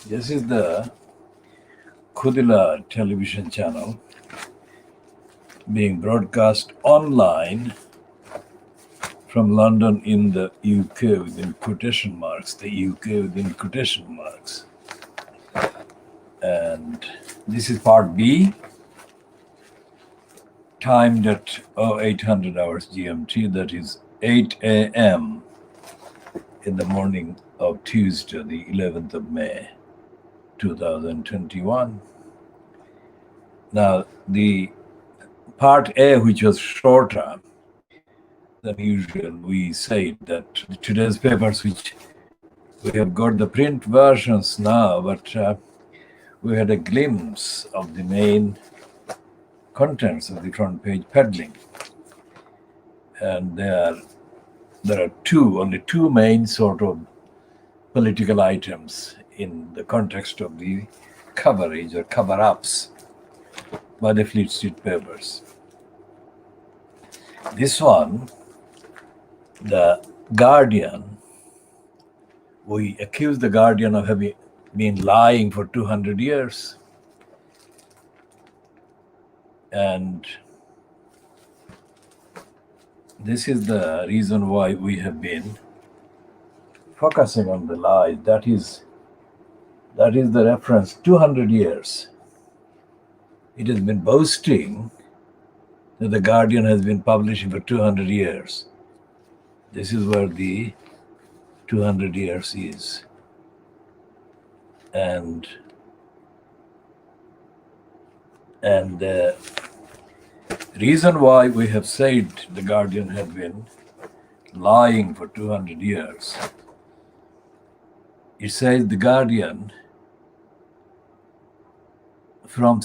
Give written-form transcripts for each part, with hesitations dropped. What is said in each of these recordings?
This is the KhoodeelaarTV television channel being broadcast online from London in the UK within quotation marks, And this is part B, timed at 0800 hours GMT, that is 8 a.m. in the morning of Tuesday, the 11th of May, 2021. Now, the part A, which was shorter than usual, we said that today's papers, which we have got the print versions now, but we had a glimpse of the main contents of the front page peddling. And there are only two main sort of political items in the context of the coverage or cover-ups by the Fleet Street papers. This one, the Guardian, we accuse the Guardian of having been lying for 200 years. And this is the reason why we have been focusing on the lies. That is the reference, 200 years. It has been boasting that the Guardian has been publishing for 200 years. This is where the 200 years is. And the reason why we have said the Guardian had been lying for 200 years, it says the Guardian for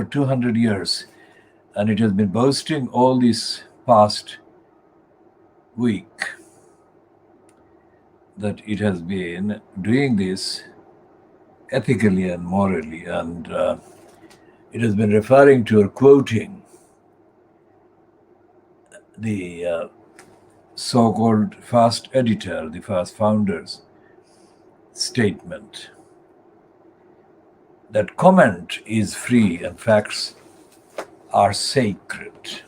200 years, and it has been boasting all this past week that it has been doing this ethically and morally, and it has been referring to or quoting the so-called first editor, the first founder's statement that comment is free and facts are sacred,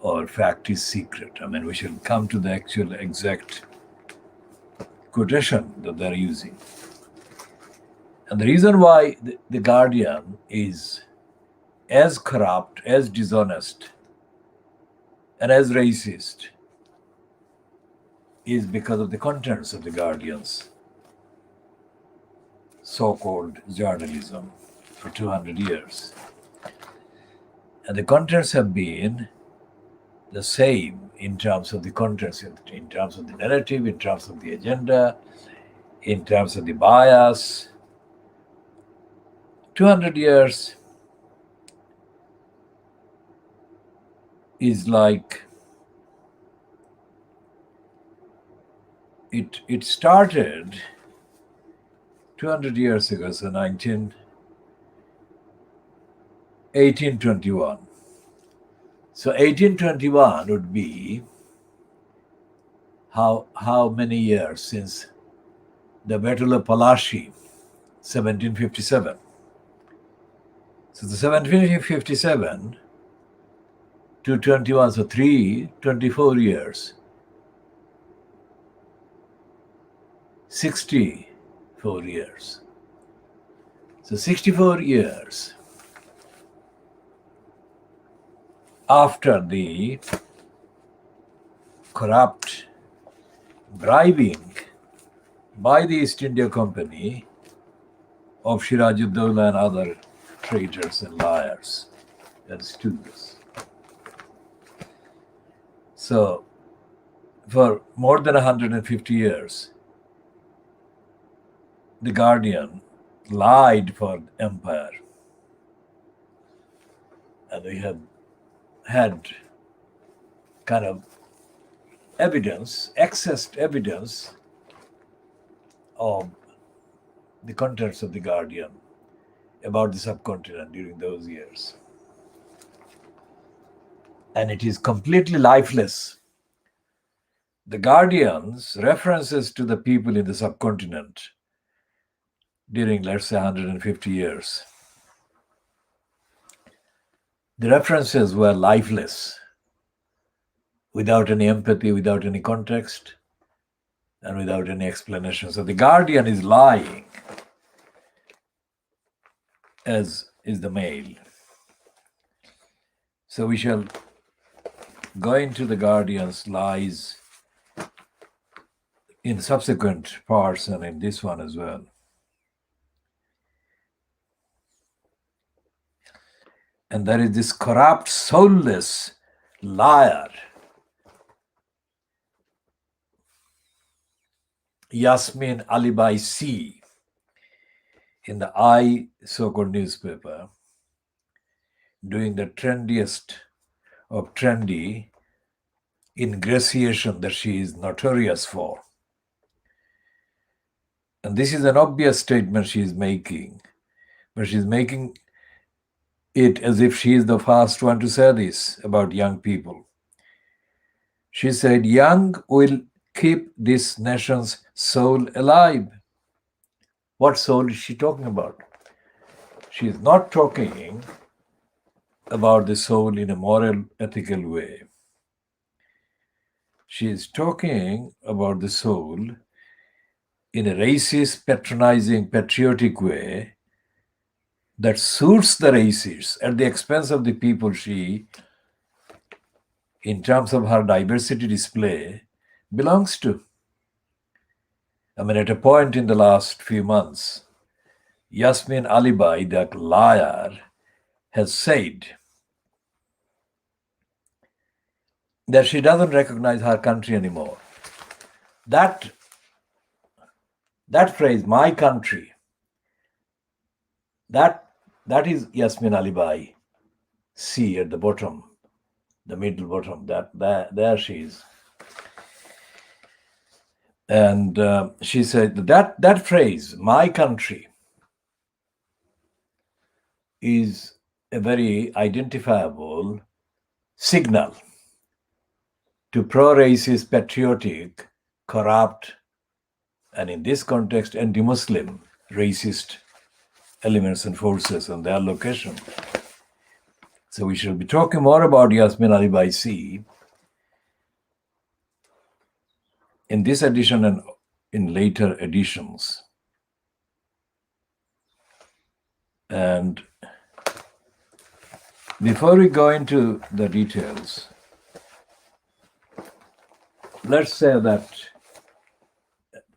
or fact is secret. I mean, we shall come to the actual exact quotation that they're using. And the reason why the Guardian is as corrupt, as dishonest, and as racist is because of the contents of the Guardian's so-called journalism for 200 years. And the contents have been the same in terms of the contents, in terms of the narrative, in terms of the agenda, in terms of the bias. 200 years is like, it started 200 years ago, so 1821. So 1821 would be how many years since the Battle of Palashi, 1757. So the 1757 to 21, so 24 years. 64 years. So 64 years after the corrupt bribing by the East India Company of Siraj-ud-Dawla and other traitors and liars and stooges. So for more than 150 years, the Guardian lied for empire. And we have had kind of evidence, accessed evidence of the contents of the Guardian about the subcontinent during those years. And it is completely lifeless the Guardian's references to the people in the subcontinent during, let's say, 150 years, the references were lifeless, without any empathy, without any context, and without any explanation. So the Guardian is lying, as is the Mail. So we shall go into the Guardian's lies in subsequent parts and in this one as well. And there is this corrupt, soulless liar, Yasmin Alibai C, in the I so-called newspaper, doing the trendiest of trendy ingratiation that she is notorious for. And this is an obvious statement she is making, but she's making it as if she is the first one to say this about young people. She said, young will keep this nation's soul alive. What soul is she talking about? She is not talking about the soul in a moral, ethical way. She is talking about the soul in a racist, patronizing, patriotic way that suits the racists at the expense of the people she, in terms of her diversity display, belongs to. I mean, at a point in the last few months, Yasmin Alibai, that liar, has said that she doesn't recognize her country anymore. That phrase, my country, that is Yasmin Alibai C at the bottom, the middle bottom, there she is. And she said that phrase, my country, is a very identifiable signal to pro-racist, patriotic, corrupt, and in this context, anti-Muslim racist elements and forces and their location. So we shall be talking more about Yasmin Alibai C in this edition and in later editions. And before we go into the details, let's say that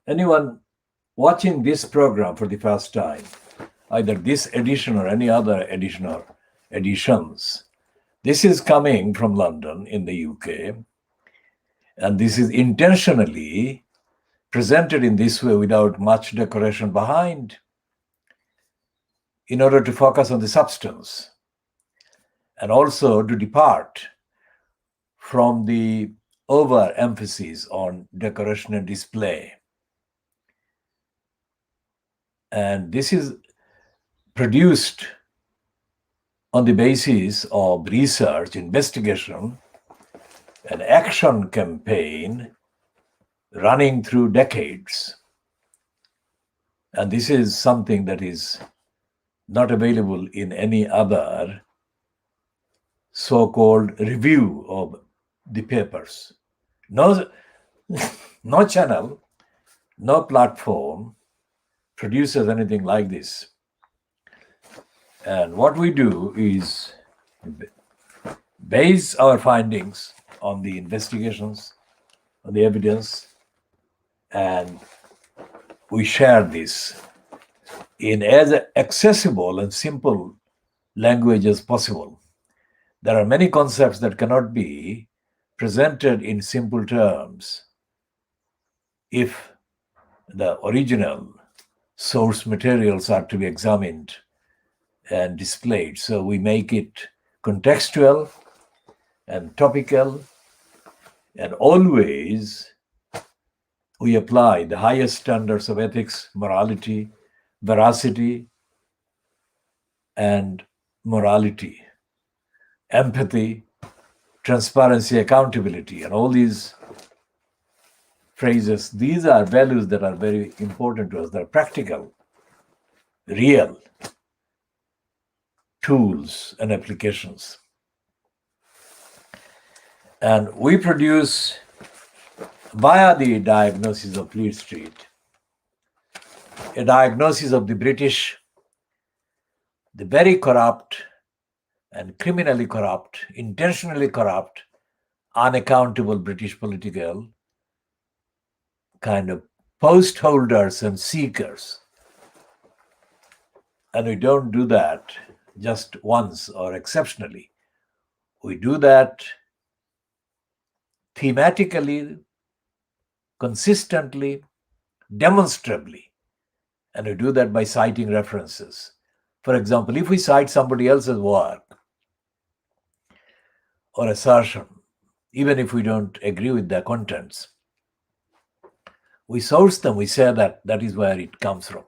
anyone watching this program for the first time, either this edition or any other edition or editions, this is coming from London in the UK, and this is intentionally presented in this way without much decoration behind, in order to focus on the substance and also to depart from the overemphasis on decoration and display. And this is produced on the basis of research, investigation, an action campaign running through decades. And this is something that is not available in any other so-called review of the papers. No channel, no platform produces anything like this. And what we do is base our findings on the investigations, on the evidence, and we share this in as accessible and simple language as possible. There are many concepts that cannot be presented in simple terms if the original source materials are to be examined and displayed. So we make it contextual and topical, and always we apply the highest standards of ethics, morality, veracity, and morality, empathy, transparency, accountability, and all these phrases. These are values that are very important to us. They're practical, real tools and applications. And we produce, via the diagnosis of Fleet Street, a diagnosis of the British, the very corrupt and criminally corrupt, intentionally corrupt, unaccountable British political kind of post holders and seekers. And we don't do that just once or exceptionally. We do that thematically, consistently, demonstrably. And we do that by citing references. For example, if we cite somebody else's work or assertion, even if we don't agree with their contents, we source them, we say that that is where it comes from.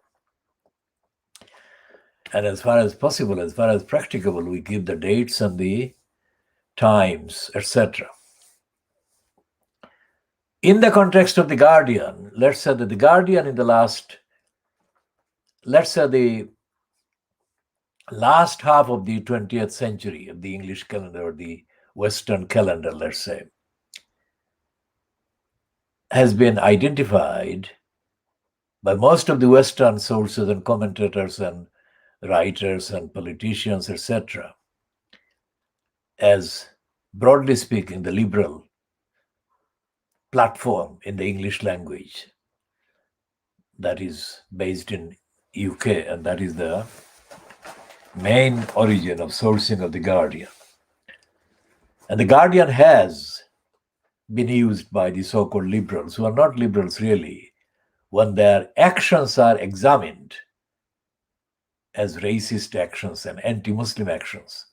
And as far as possible, as far as practicable, we give the dates and the times, etc. In the context of The Guardian, let's say that The Guardian in the last half of the 20th century of the English calendar or the Western calendar, let's say, has been identified by most of the Western sources and commentators and writers and politicians, etc., as, broadly speaking, the liberal platform in the English language that is based in UK, and that is the main origin of sourcing of The Guardian. And The Guardian has been used by the so-called liberals, who are not liberals really, when their actions are examined as racist actions and anti-Muslim actions.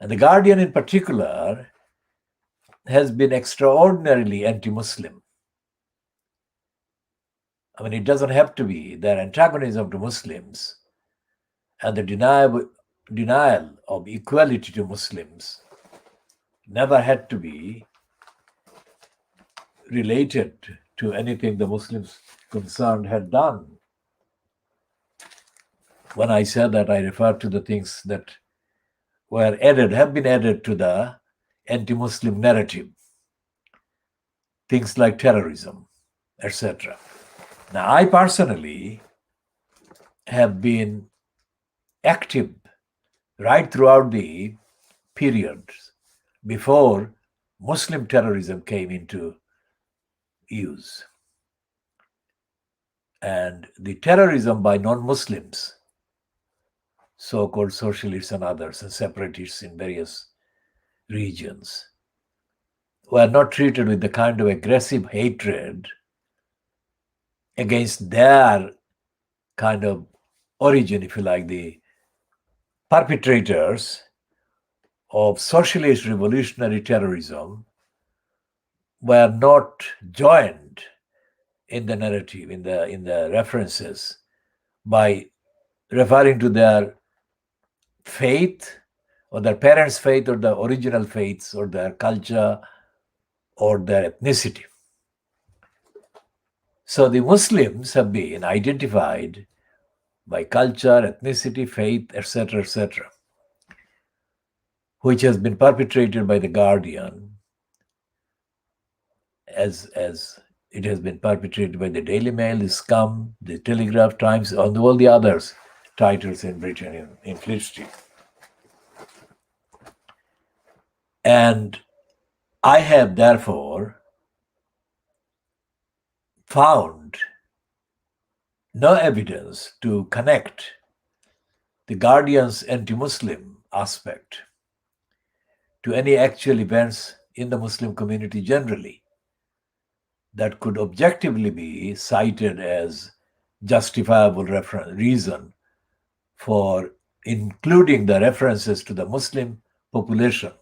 And The Guardian in particular has been extraordinarily anti-Muslim. I mean, it doesn't have to be. Their antagonism to Muslims and the denial of equality to Muslims never had to be related to anything the Muslims concerned had done. When I said that, I refer to the things that have been added to the anti-Muslim narrative. Things like terrorism, etc. Now, I personally have been active right throughout the periods before Muslim terrorism came into use. And the terrorism by non-Muslims, so-called socialists and others, and separatists in various regions, were not treated with the kind of aggressive hatred against their kind of origin, if you like, the perpetrators of socialist revolutionary terrorism were not joined in the narrative, in the references, by referring to their faith or their parents' faith or the original faiths or their culture or their ethnicity. So the Muslims have been identified by culture, ethnicity, faith, etc., etc., which has been perpetrated by The Guardian as it has been perpetrated by the Daily Mail, the Scum, the Telegraph, Times, and all the others titles in Britain in Fleet Street. And I have therefore found no evidence to connect The Guardian's anti-Muslim aspect to any actual events in the Muslim community generally that could objectively be cited as justifiable reason for including the references to the Muslim population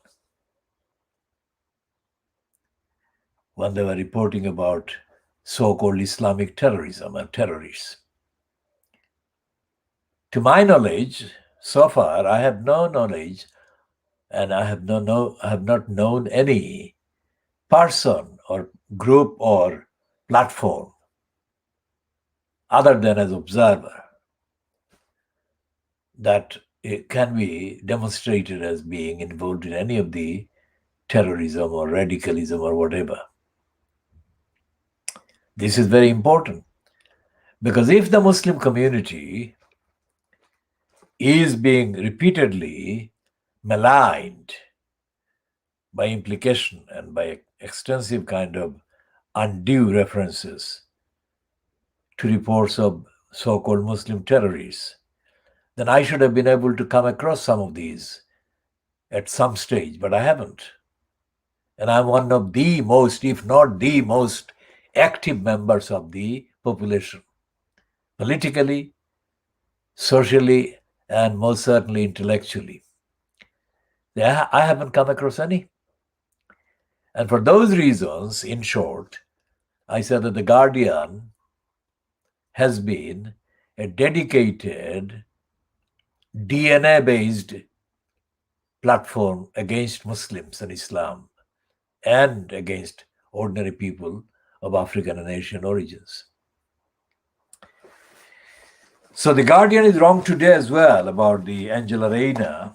when they were reporting about so-called Islamic terrorism and terrorists. To my knowledge, so far, I have no knowledge, and I have not known any person or group or platform other than as observer that it can be demonstrated as being involved in any of the terrorism or radicalism or whatever. This is very important, because if the Muslim community is being repeatedly maligned by implication and by extensive kind of undue references to reports of so-called Muslim terrorists, then I should have been able to come across some of these at some stage, but I haven't. And I'm one of the most, if not the most, active members of the population, politically, socially, and most certainly intellectually. I haven't come across any. And for those reasons, in short, I said that The Guardian has been a dedicated DNA-based platform against Muslims and Islam and against ordinary people of African and Asian origins. So The Guardian is wrong today as well about the Angela Rayner.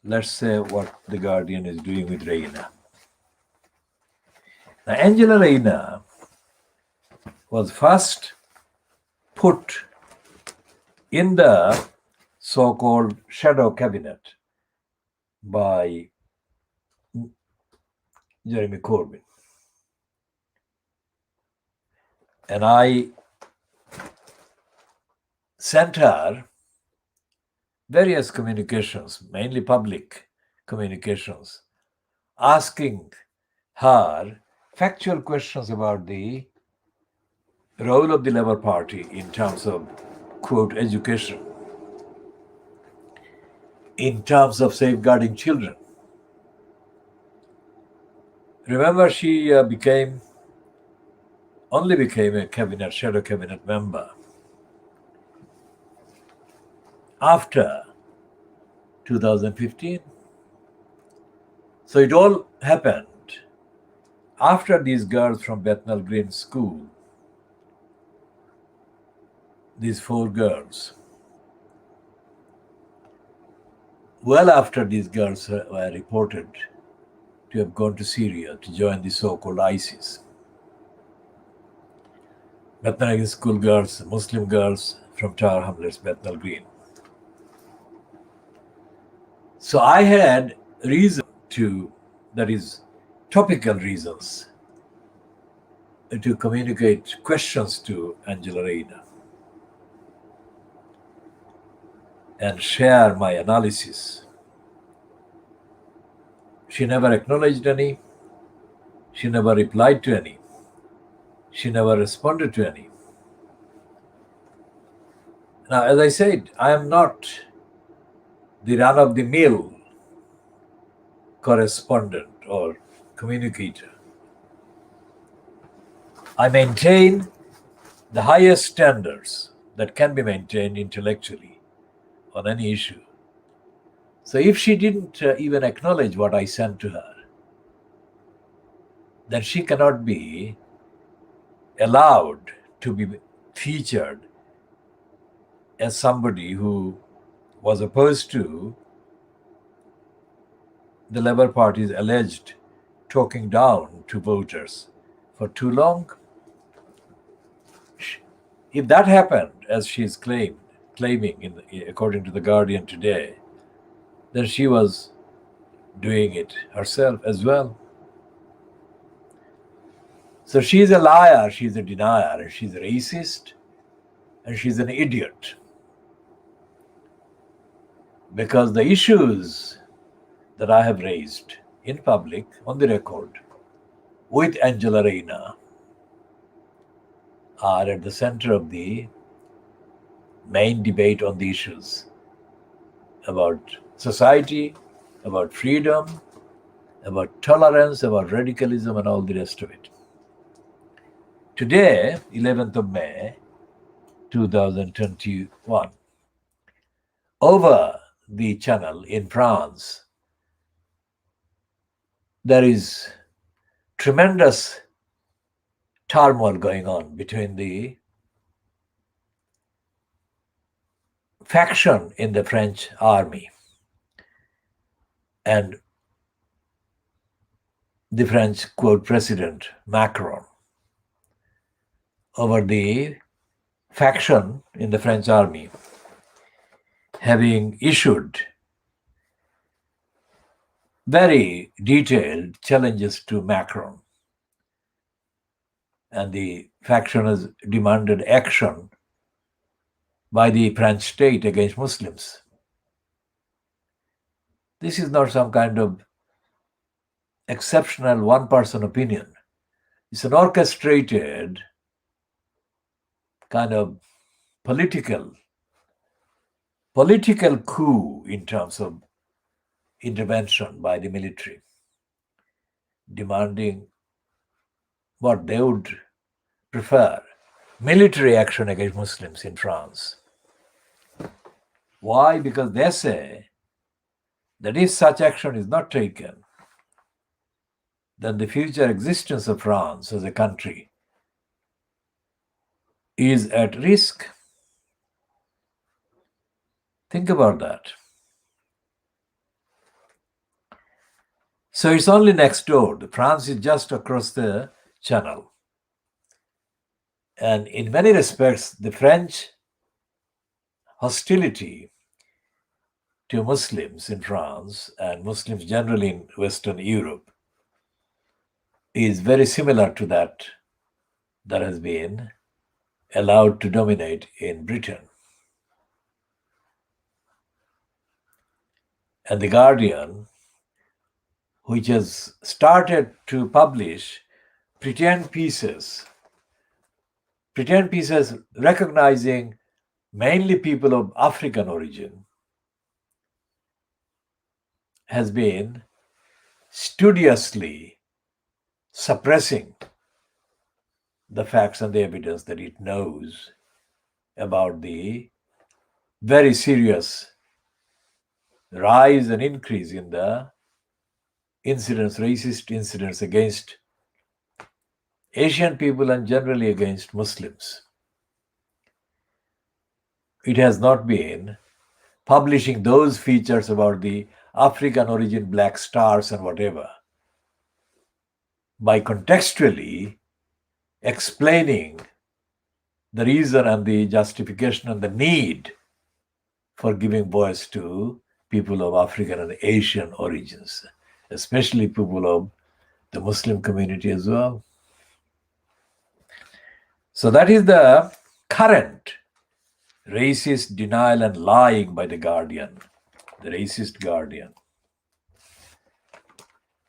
Let's say what The Guardian is doing with Rayner. Now, Angela Rayner was first put in the so-called shadow cabinet by Jeremy Corbyn. And I sent her various communications, mainly public communications, asking her factual questions about the role of the Labour Party in terms of, quote, education, in terms of safeguarding children. Remember, she only became a shadow cabinet member after 2015. So it all happened after these girls from Bethnal Green School, these 4 girls, well after these girls were reported to have gone to Syria to join the so-called ISIS. Bethnal Green School girls, Muslim girls from Tower Hamlets, Bethnal Green. So I had reason to, that is, topical reasons, to communicate questions to Angela Rayner and share my analysis. She never acknowledged any. She never replied to any. She never responded to any. Now, as I said, I am not the run-of-the-mill correspondent or communicator. I maintain the highest standards that can be maintained intellectually on any issue. So if she didn't even acknowledge what I sent to her, then she cannot be allowed to be featured as somebody who was opposed to the Labour Party's alleged talking down to voters for too long. If that happened, as she is claiming according to The Guardian today, then she was doing it herself as well. So she's a liar, she's a denier, and she's a racist, and she's an idiot. Because the issues that I have raised in public, on the record, with Angela Rayner, are at the center of the main debate on the issues about society, about freedom, about tolerance, about radicalism, and all the rest of it. Today, 11th of May, 2021, over the channel in France, there is tremendous turmoil going on between the faction in the French army and the French, quote, President Macron over the faction in the French army having issued very detailed challenges to Macron. And the faction has demanded action by the French state against Muslims. This is not some kind of exceptional one-person opinion. It's an orchestrated kind of political coup in terms of intervention by the military, demanding what they would prefer, military action against Muslims in France. Why? Because they say that if such action is not taken, then the future existence of France as a country is at risk. Think about that. So it's only next door. France is just across the channel. And in many respects, the French hostility to Muslims in France and Muslims generally in Western Europe is very similar to that has been allowed to dominate in Britain. And The Guardian, which has started to publish pretend pieces recognizing mainly people of African origin, has been studiously suppressing the facts and the evidence that it knows about the very serious rise and increase in the racist incidents against Asian people and generally against Muslims. It has not been publishing those features about the African origin black stars and whatever by contextually explaining the reason and the justification and the need for giving voice to people of African and Asian origins, especially people of the Muslim community as well. So that is the current racist denial and lying by the Guardian, the racist Guardian.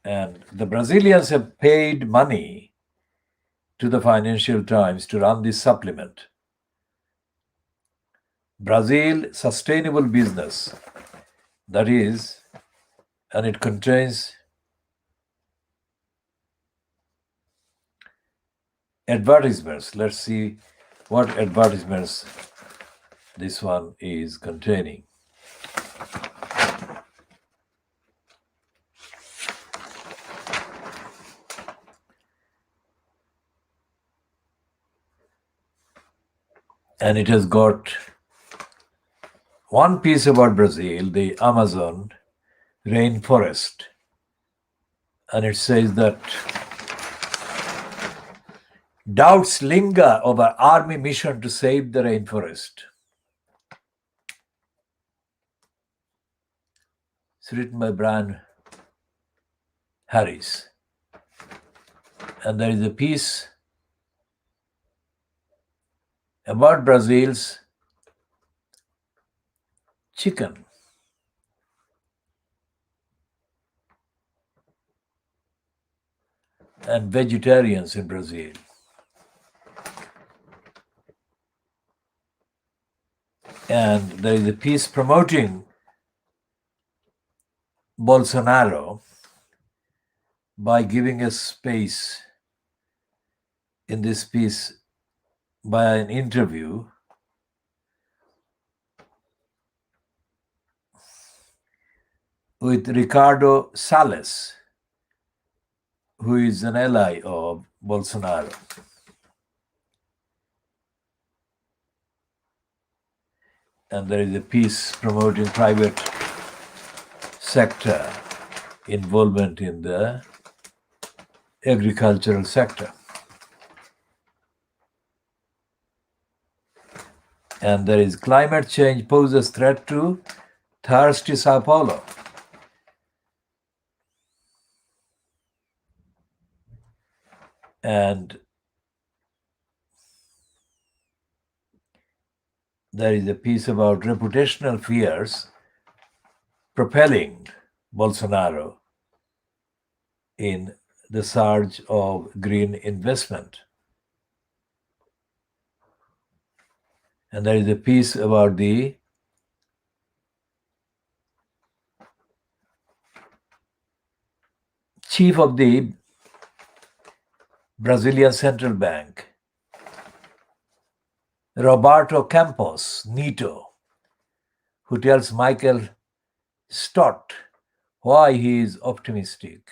And the Brazilians have paid money to the Financial Times to run this supplement. Brazil Sustainable Business, that is, and it contains advertisements. Let's see what advertisements this one is containing. And it has got one piece about Brazil, the Amazon rainforest. And it says that doubts linger over army mission to save the rainforest. It's written by Brian Harris. And there is a piece about Brazil's chicken. And vegetarians in Brazil. And there is a piece promoting Bolsonaro by giving a space in this piece by an interview with Ricardo Salles, who is an ally of Bolsonaro. And there is a piece promoting private sector involvement in the agricultural sector. And there is climate change poses threat to thirsty Sao Paulo. And there is a piece about reputational fears propelling Bolsonaro in the surge of green investment. And there is a piece about the chief of the Brazilian Central Bank, Roberto Campos Neto, who tells Michael Stott why he is optimistic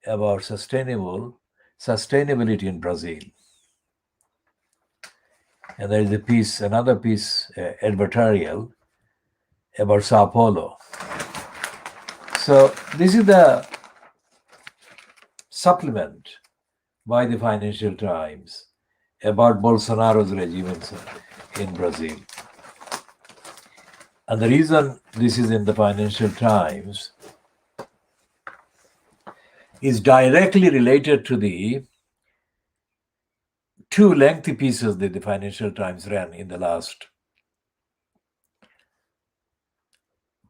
about sustainability in Brazil. And there is a piece, another piece, advertorial about Sao Paulo. So this is the supplement by the Financial Times about Bolsonaro's regime in Brazil. And the reason this is in the Financial Times is directly related to the two lengthy pieces that the Financial Times ran in the last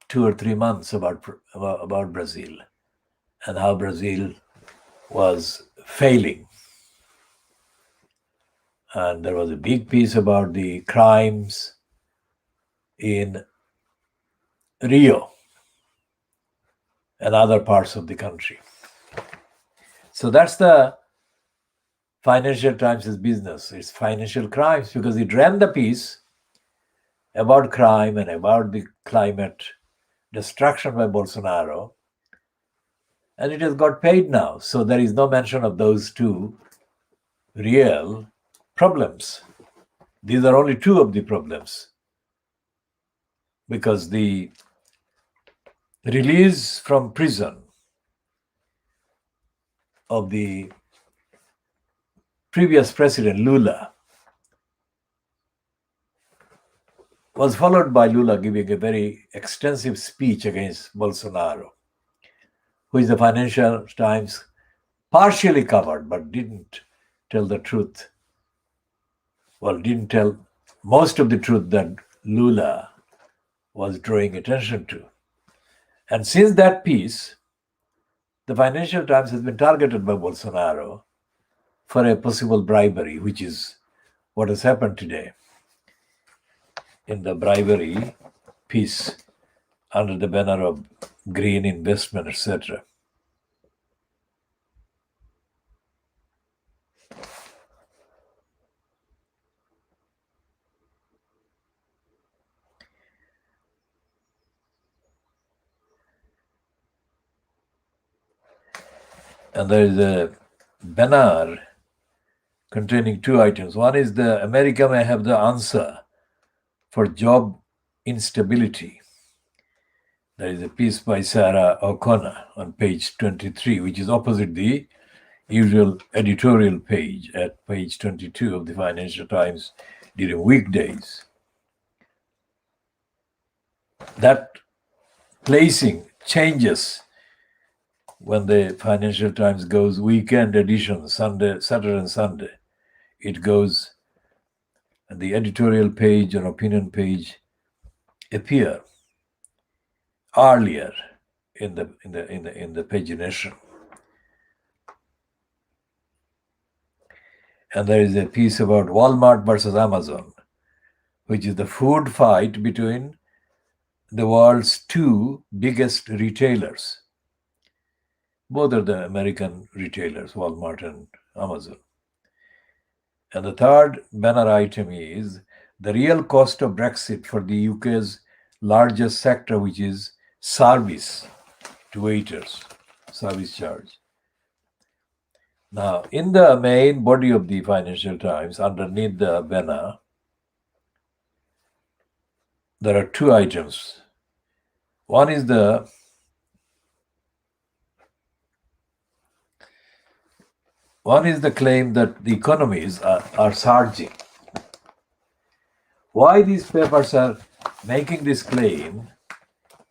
2 or 3 months about Brazil and how Brazil was failing. And there was a big piece about the crimes in Rio and other parts of the country. So that's the Financial Times' business. It's financial crimes because it ran the piece about crime and about the climate destruction by Bolsonaro, and it has got paid now. So there is no mention of those two real problems. These are only two of the problems, because the release from prison of the previous president, Lula, was followed by Lula giving a very extensive speech against Bolsonaro, which the Financial Times partially covered, but didn't tell the truth. Well, didn't tell most of the truth that Lula was drawing attention to. And since that piece, the Financial Times has been targeted by Bolsonaro for a possible bribery, which is what has happened today in the bribery piece under the banner of green investment, etc. And there is a banner containing two items. One is the America may have the answer for job instability. There is a piece by Sarah O'Connor on page 23, which is opposite the usual editorial page at page 22 of the Financial Times during weekdays. That placing changes when the Financial Times goes weekend edition, Saturday and Sunday. It goes, and the editorial page or opinion page appear earlier in the pagination. And there is a piece about Walmart versus Amazon, which is the food fight between the world's two biggest retailers. Both are the American retailers, Walmart and Amazon. And the third banner item is the real cost of Brexit for the UK's largest sector, which is service to waiters, service charge. Now, in the main body of the Financial Times, underneath the banner, there are two items. One is the claim that the economies are surging. Why these papers are making this claim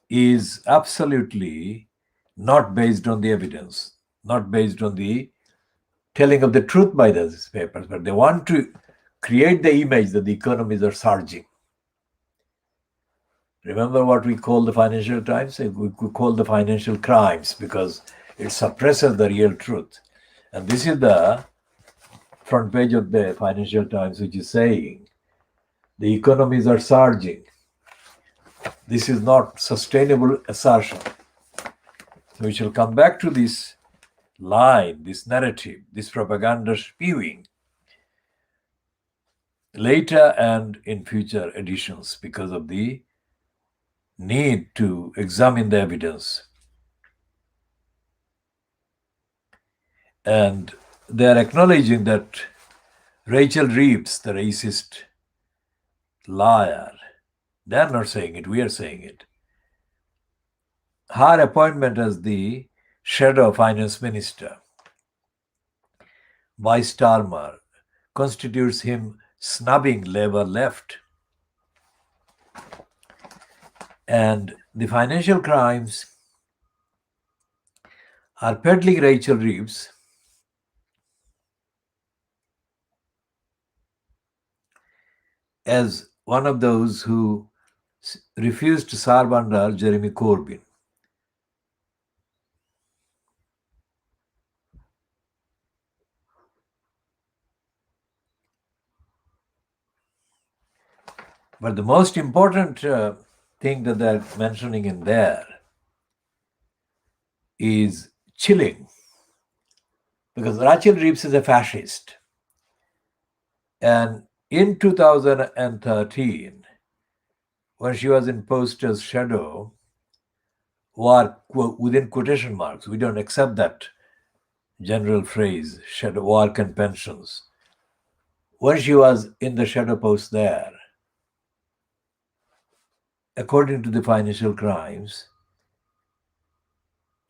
is absolutely not based on the evidence, not based on the telling of the truth by these papers, but they want to create the image that the economies are surging. Remember what we call the Financial Times? We could call the financial crimes because it suppresses the real truth. And this is the front page of the Financial Times, which is saying the economies are surging. This is not sustainable assertion. So we shall come back to this line, this narrative, this propaganda spewing later and in future editions because of the need to examine the evidence. And they are acknowledging that Rachel Reeves, the racist liar, they are not saying it, we are saying it. Her appointment as the shadow finance minister by Starmer constitutes him snubbing Labour left. And the financial crimes are peddling Rachel Reeves as one of those who refused to serve under Jeremy Corbyn. But the most important thing that they're mentioning in there is chilling, because Rachel Reeves is a fascist. And in 2013, when she was in post as shadow, war, within quotation marks, we don't accept that general phrase, shadow work and pensions. When she was in the shadow post there, according to the financial crimes,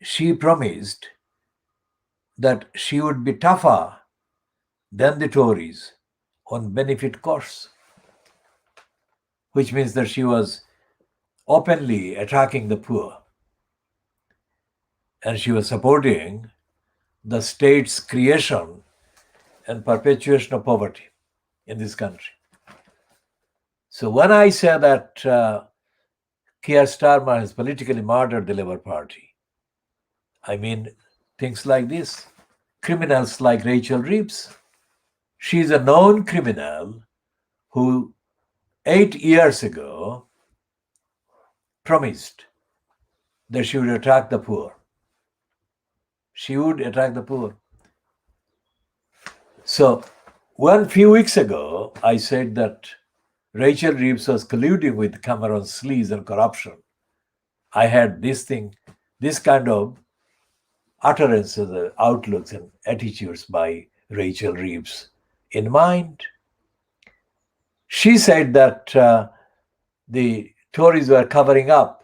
she promised that she would be tougher than the Tories on benefit costs, which means that she was openly attacking the poor. And she was supporting the state's creation and perpetuation of poverty in this country. So when I say that Keir Starmer has politically murdered the Labour Party, I mean things like this. Criminals like Rachel Reeves. She is a known criminal who 8 years ago promised that she would attack the poor. She would attack the poor. So, one few weeks ago, I said that Rachel Reeves was colluding with Cameron's sleaze and corruption. I had this kind of utterances, outlooks, and attitudes by Rachel Reeves in mind. She said that the Tories were covering up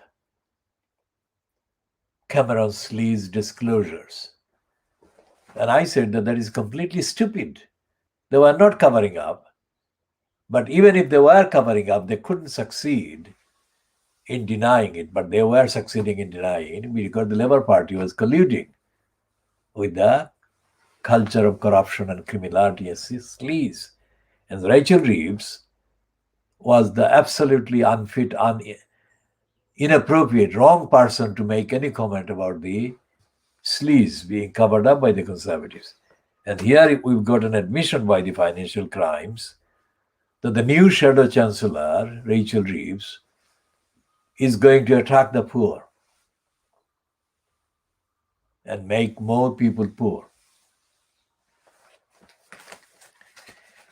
Cameron's sleaze disclosures. And I said that is completely stupid. They were not covering up. But even if they were covering up, they couldn't succeed in denying it. But they were succeeding in denying it because the Labour Party was colluding with the culture of corruption and criminality and sleaze. And Rachel Reeves was the absolutely unfit, inappropriate, wrong person to make any comment about the sleaze being covered up by the Conservatives. And here we've got an admission by the financial crimes that the new shadow chancellor, Rachel Reeves, is going to attack the poor and make more people poor.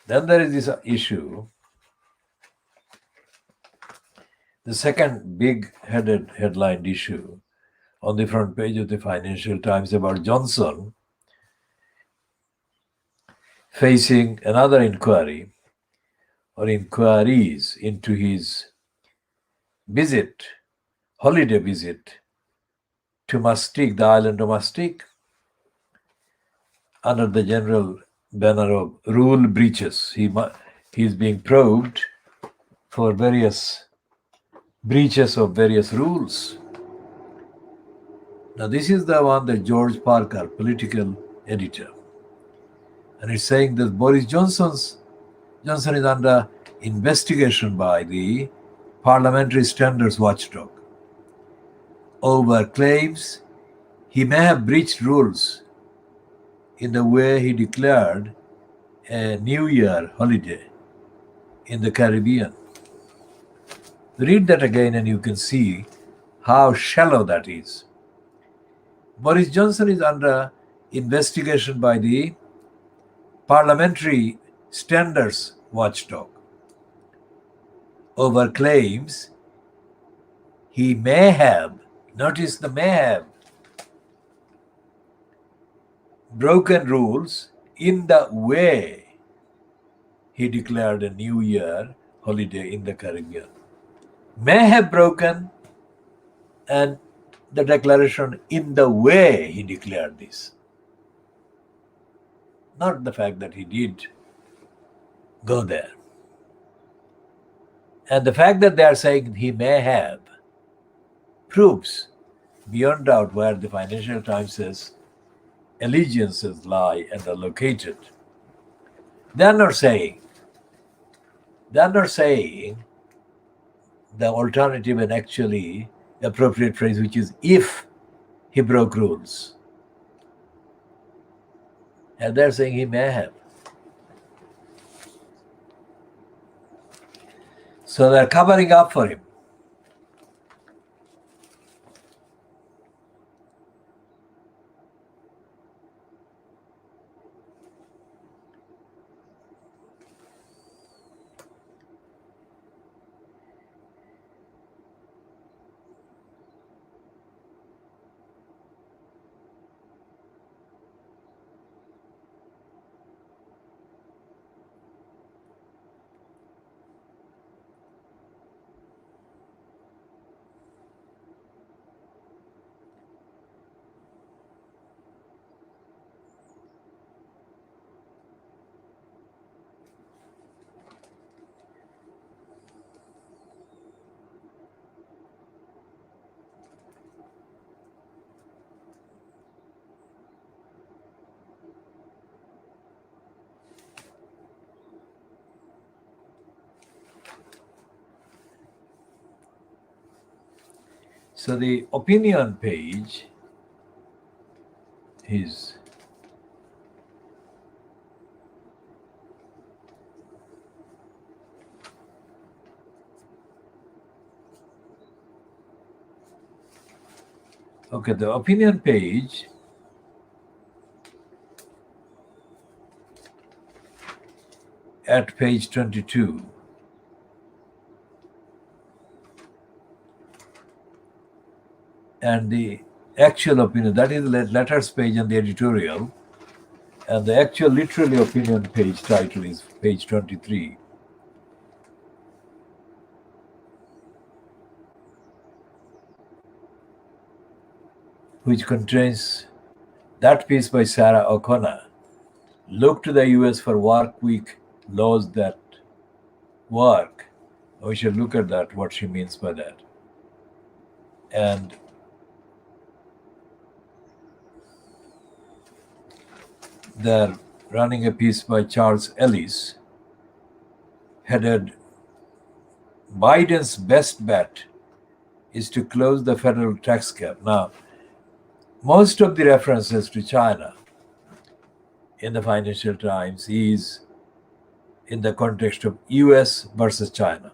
Then there is this issue, the second big-headed headlined issue on the front page of the Financial Times about Johnson facing another inquiry or inquiries into his visit, holiday visit to Mustique, the island of Mustique, under the general banner of rule breaches. He is being probed for various breaches of various rules. Now, this is the one that George Parker, political editor, and it's saying that Boris Johnson is under investigation by the Parliamentary Standards Watchdog over claims he may have breached rules in the way he declared a New Year holiday in the Caribbean. Read that again and you can see how shallow that is. Boris Johnson is under investigation by the Parliamentary Standards Watchdog over claims he may have, notice the may have, broken rules in the way he declared a New Year holiday in the Caribbean. May have broken, and the declaration in the way he declared this. Not the fact that he did go there. And the fact that they are saying he may have proves beyond doubt where the Financial Times says allegiances lie and are located. They're not saying the alternative and actually appropriate phrase, which is if he broke rules. And they're saying he may have. So they're covering up for him. So the opinion page is okay, the opinion page at page 22 and the actual opinion, that is the letters page and the editorial, and the actual literally opinion page title is page 23. Which contains that piece by Sarah O'Connor. Look to the US for work week laws that work. We should look at that, what she means by that. And they're running a piece by Charles Ellis headed Biden's best bet is to close the federal tax gap. Now, most of the references to China in the Financial Times is in the context of US versus China.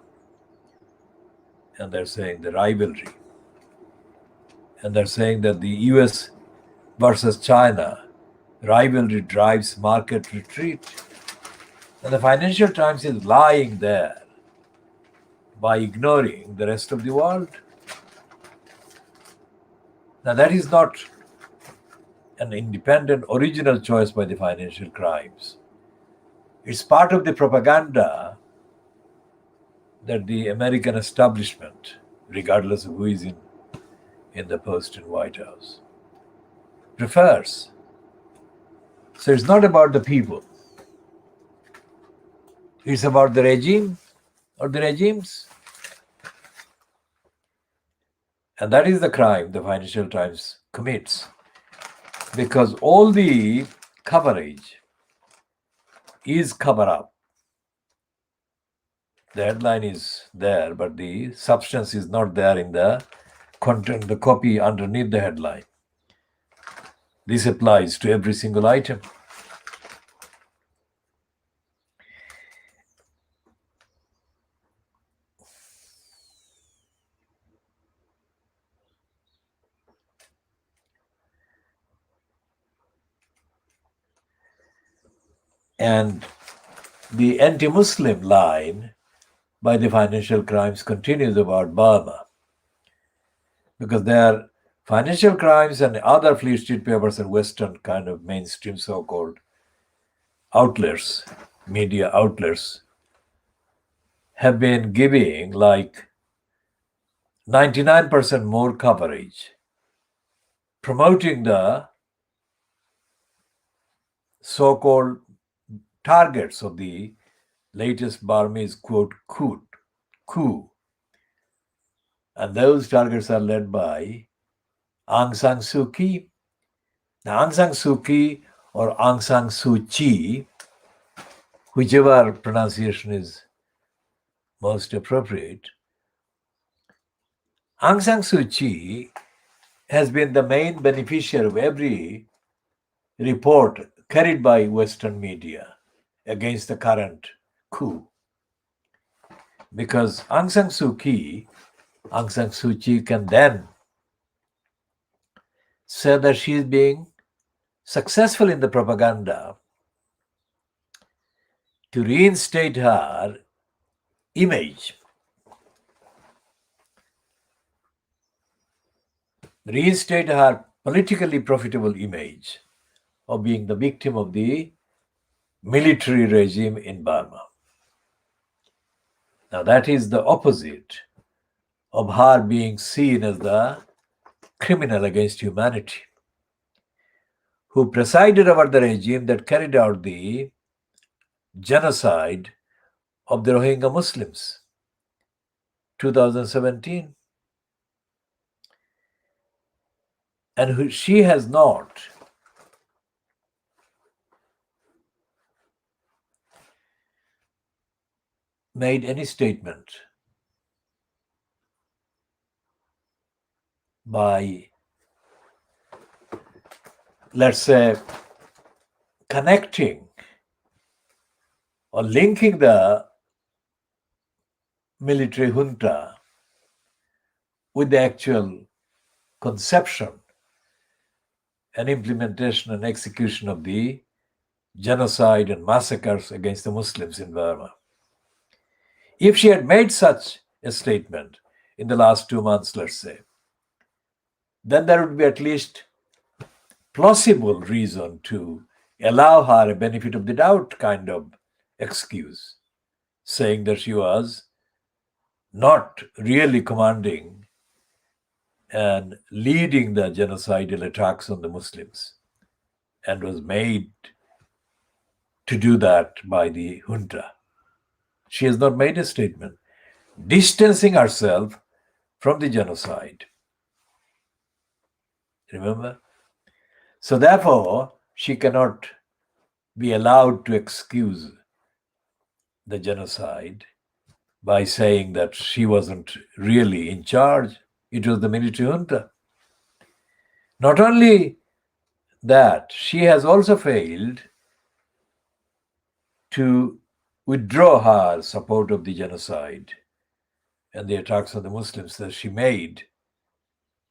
And they're saying the rivalry. And they're saying that the US versus China rivalry drives market retreat. And the Financial Times is lying there by ignoring the rest of the world. Now, that is not an independent, original choice by the Financial Crimes. It's part of the propaganda that the American establishment regardless of who is in the post in White House. Prefers. So it's not about the people. It's about the regime or the regimes. And that is the crime the Financial Times commits. Because all the coverage is cover up. The headline is there, but the substance is not there in the content, the copy underneath the headline. This applies to every single item. And the anti-Muslim line by the Financial Crimes continues about Burma. Because there are Financial Crimes and other Fleet Street papers and Western kind of mainstream so-called outlets, media outlets, have been giving like 99% more coverage, promoting the so-called targets of the latest Burmese quote coup. And those targets are led by Aung San Suu Kyi. Now, Aung San Suu Kyi or Aung San Suu Kyi, whichever pronunciation is most appropriate, Aung San Suu Kyi has been the main beneficiary of every report carried by Western media against the current coup. Because Aung San Suu Kyi can then say that she is being successful in the propaganda to reinstate her image, reinstate her politically profitable image of being the victim of the military regime in Burma. Now that is the opposite of her being seen as the criminal against humanity, who presided over the regime that carried out the genocide of the Rohingya Muslims, 2017. And she has not made any statement by, let's say, connecting or linking the military junta with the actual conception and implementation and execution of the genocide and massacres against the Muslims in Burma. If she had made such a statement in the last 2 months, let's say, then there would be at least plausible reason to allow her a benefit of the doubt kind of excuse, saying that she was not really commanding and leading the genocidal attacks on the Muslims and was made to do that by the junta. She has not made a statement distancing herself from the genocide. Remember? So therefore, she cannot be allowed to excuse the genocide by saying that she wasn't really in charge. It was the military junta. Not only that, she has also failed to withdraw her support of the genocide and the attacks on the Muslims that she made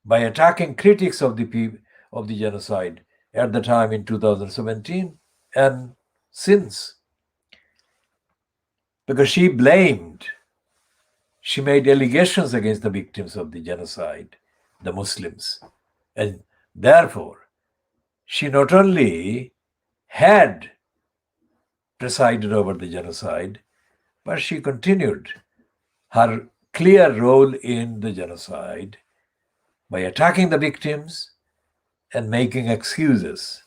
by attacking critics of the genocide at the time in 2017 and since. Because she made allegations against the victims of the genocide, the Muslims. And therefore, she not only had presided over the genocide, but she continued her clear role in the genocide by attacking the victims and making excuses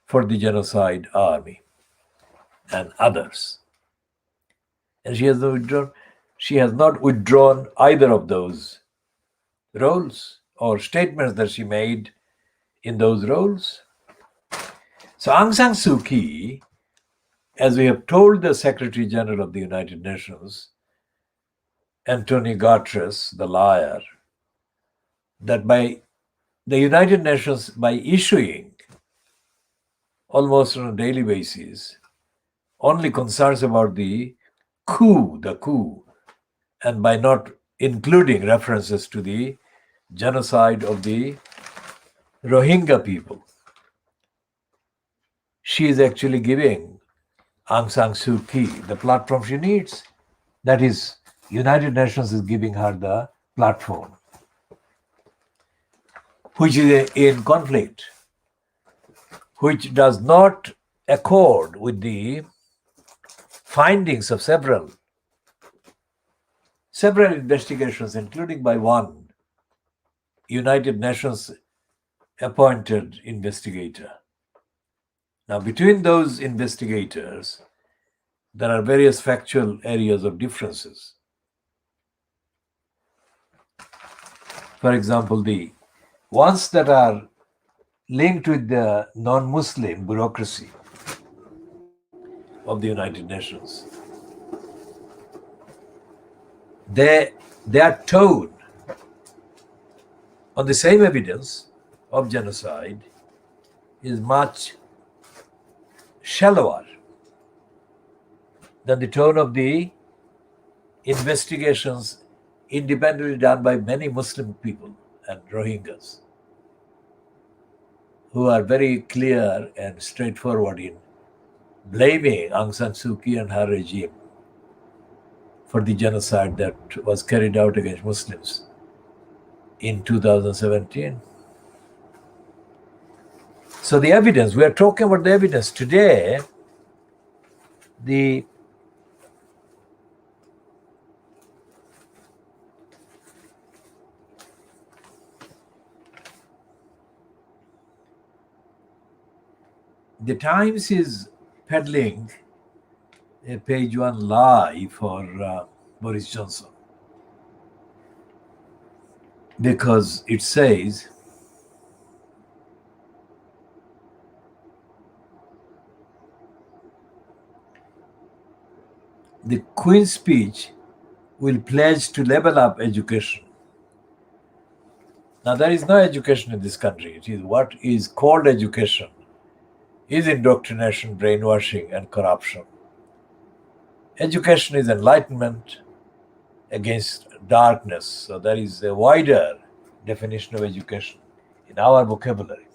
for the genocide army and others. And she has not withdrawn either of those roles or statements that she made in those roles. So Aung San Suu Kyi, as we have told the Secretary General of the United Nations, Antonio Guterres, the liar, that by the United Nations, by issuing almost on a daily basis only concerns about the coup, and by not including references to the genocide of the Rohingya people, she is actually giving Aung San Suu Kyi the platform she needs. That is, United Nations is giving her the platform, which is in conflict, which does not accord with the findings of several investigations, including by one United Nations appointed investigator. Now, between those investigators, there are various factual areas of differences. For example, the ones that are linked with the non-Muslim bureaucracy of the United Nations, their tone on the same evidence of genocide is much shallower than the tone of the investigations independently done by many Muslim people and Rohingyas, who are very clear and straightforward in blaming Aung San Suu Kyi and her regime for the genocide that was carried out against Muslims in 2017. So the evidence, we are talking about the evidence. Today, the Times is peddling a page one lie for Boris Johnson, because it says the Queen's speech will pledge to level up education. Now, there is no education in this country. It is what is called education is indoctrination, brainwashing, and corruption. Education is enlightenment against darkness. So there is a wider definition of education in our vocabulary.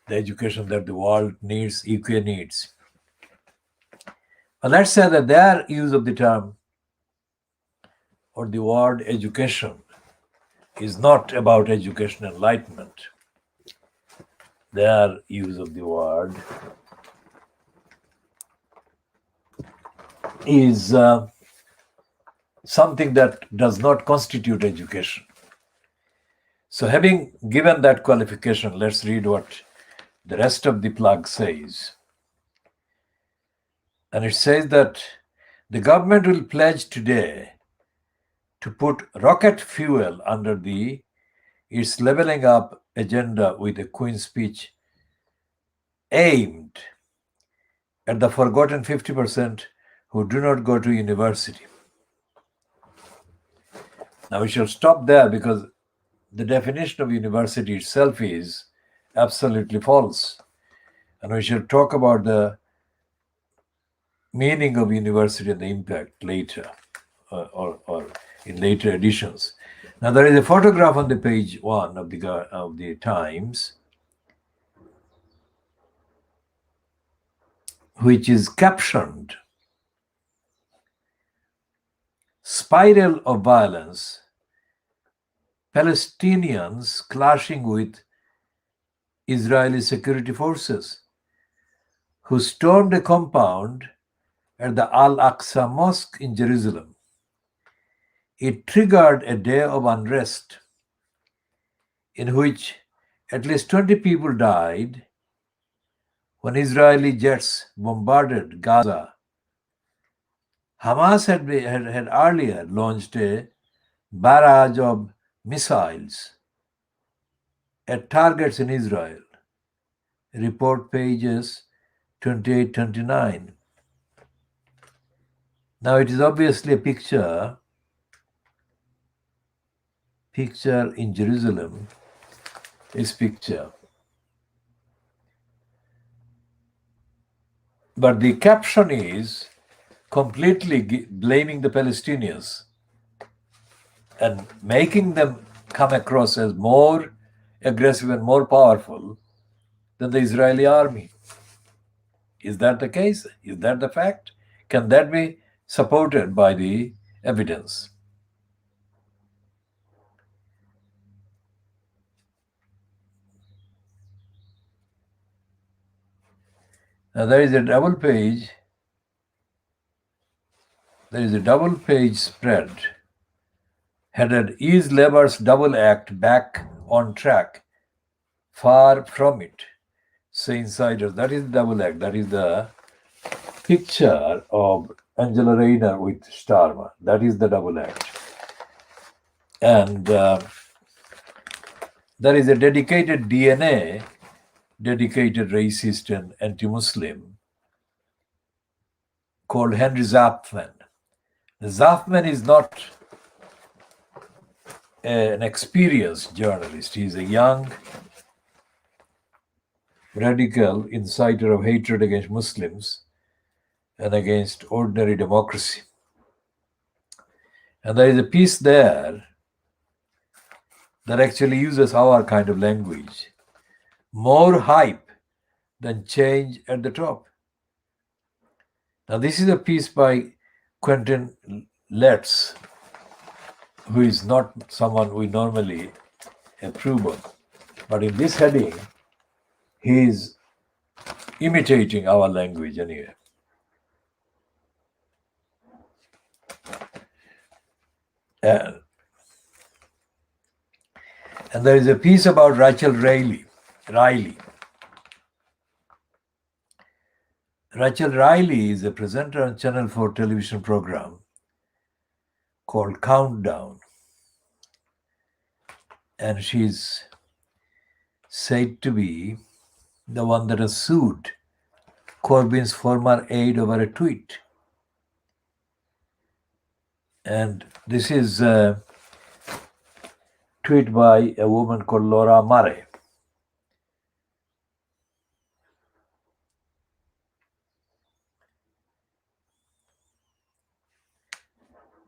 The education that the world needs, UK needs. But let's say that their use of the term or the word education is not about education enlightenment. Their use of the word is something that does not constitute education. So having given that qualification, let's read what the rest of the plug says. And it says that the government will pledge today to put rocket fuel under its leveling up agenda with a Queen's speech aimed at the forgotten 50% who do not go to university. Now we shall stop there, because the definition of university itself is absolutely false. And we shall talk about the meaning of university and the impact later, or in later editions. Now there is a photograph on the page one of the Times, which is captioned "Spiral of Violence, Palestinians clashing with Israeli security forces, who stormed a compound at the Al-Aqsa Mosque in Jerusalem. It triggered a day of unrest in which at least 20 people died when Israeli jets bombarded Gaza. Hamas had earlier launched a barrage of missiles at targets in Israel. Report pages 28-29. Now it is obviously a picture in Jerusalem. This picture. But the caption is completely blaming the Palestinians and making them come across as more aggressive and more powerful than the Israeli army. Is that the case? Is that the fact? Can that be supported by the evidence? Now there is a double page spread headed "Is Labour's Double Act Back on Track?" Far from it, say insiders. That is the double act. That is the picture of Angela Rayner with Starmer. That is the double act. And there is a dedicated DNA, dedicated racist and anti-Muslim, called Henry Zapfman. Zapfman is not an experienced journalist. He is a young, radical inciter of hatred against Muslims and against ordinary democracy. And there is a piece there that actually uses our kind of language. More hype than change at the top. Now this is a piece by Quentin Letts, who is not someone we normally approve of. But in this heading, he is imitating our language anyway. And there is a piece about Rachel Riley. Rachel Riley is a presenter on Channel 4 television program called Countdown. And she's said to be the one that has sued Corbyn's former aide over a tweet. And this is a tweet by a woman called Laura Murray.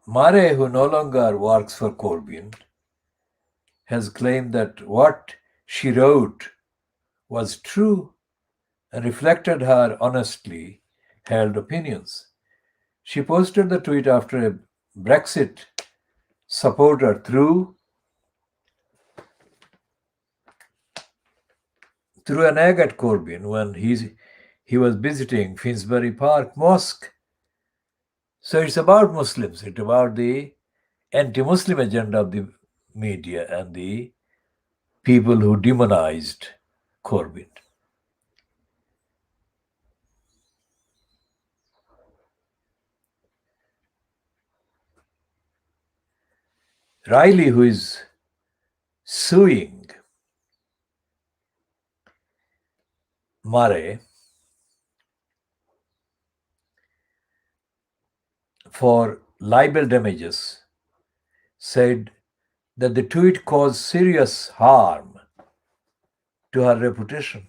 Murray, who no longer works for Corbyn, has claimed that what she wrote was true and reflected her honestly held opinions. She posted the tweet after a Brexit supporter threw an egg at Corbyn when he was visiting Finsbury Park Mosque. So it's about Muslims. It's about the anti-Muslim agenda of the media and the people who demonized Corbyn. Riley, who is suing Murray for libel damages, said that the tweet caused serious harm to her reputation.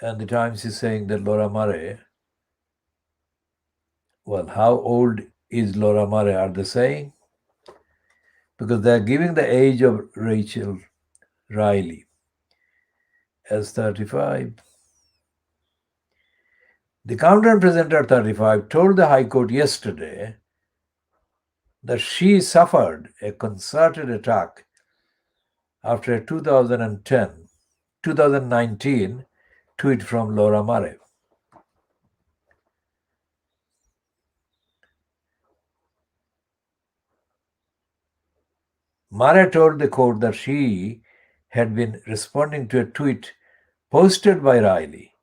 And the Times is saying that Laura Murray, well, how old is Laura Murray, are they saying? Because they're giving the age of Rachel Riley as 35. The Countdown presenter, 35, told the High Court yesterday that she suffered a concerted attack after a 2019 tweet from Laura Murray. Mara told the court that she had been responding to a tweet posted by Riley.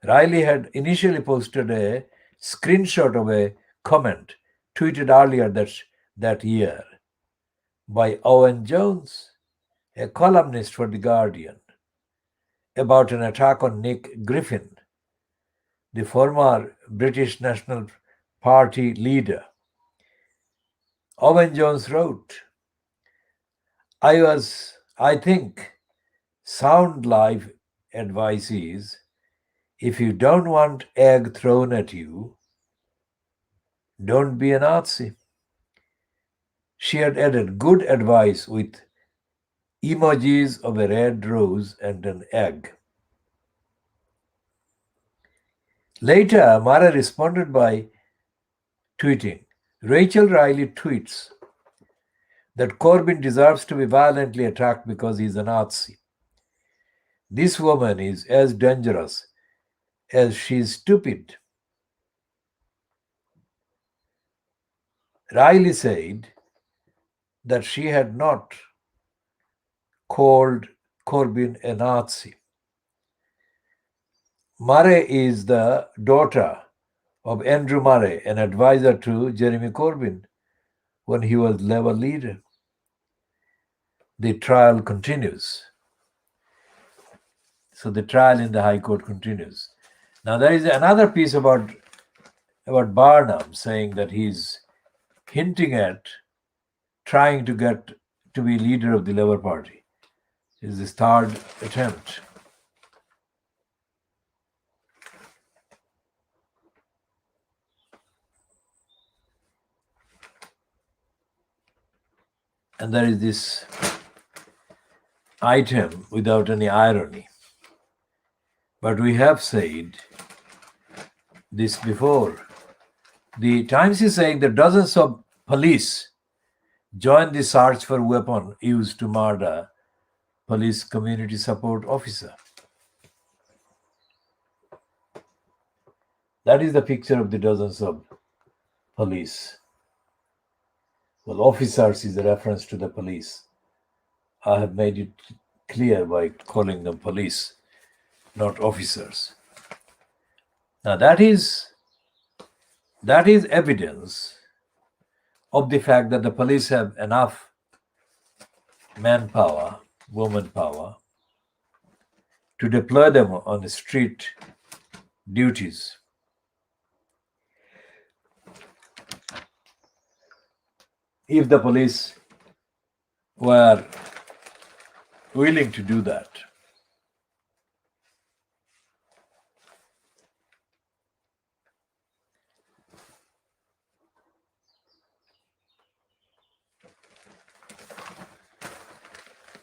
Riley had initially posted a screenshot of a comment tweeted earlier that year by Owen Jones, a columnist for The Guardian, about an attack on Nick Griffin, the former British National Party leader. Owen Jones wrote, I think sound life advice is, if you don't want egg thrown at you, don't be a Nazi. She had added good advice with emojis of a red rose and an egg. Later, Mara responded by tweeting, Rachel Riley tweets that Corbyn deserves to be violently attacked because he's a Nazi. This woman is as dangerous as she's stupid. Riley said that she had not called Corbyn a Nazi. Murray is the daughter of Andrew Murray, an advisor to Jeremy Corbyn when he was Labour leader. The trial continues. So the trial in the High Court continues. Now there is another piece about Barnum saying that he's hinting at trying to get to be leader of the Labour Party. This is his third attempt. And there is this item without any irony. But we have said this before. The Times is saying that dozens of police joined the search for weapon used to murder police community support officer. That is the picture of the dozens of police. Well, officers is a reference to the police. I have made it clear by calling them police, not officers. Now that is evidence of the fact that the police have enough manpower, woman power, to deploy them on the street duties. If the police were willing to do that.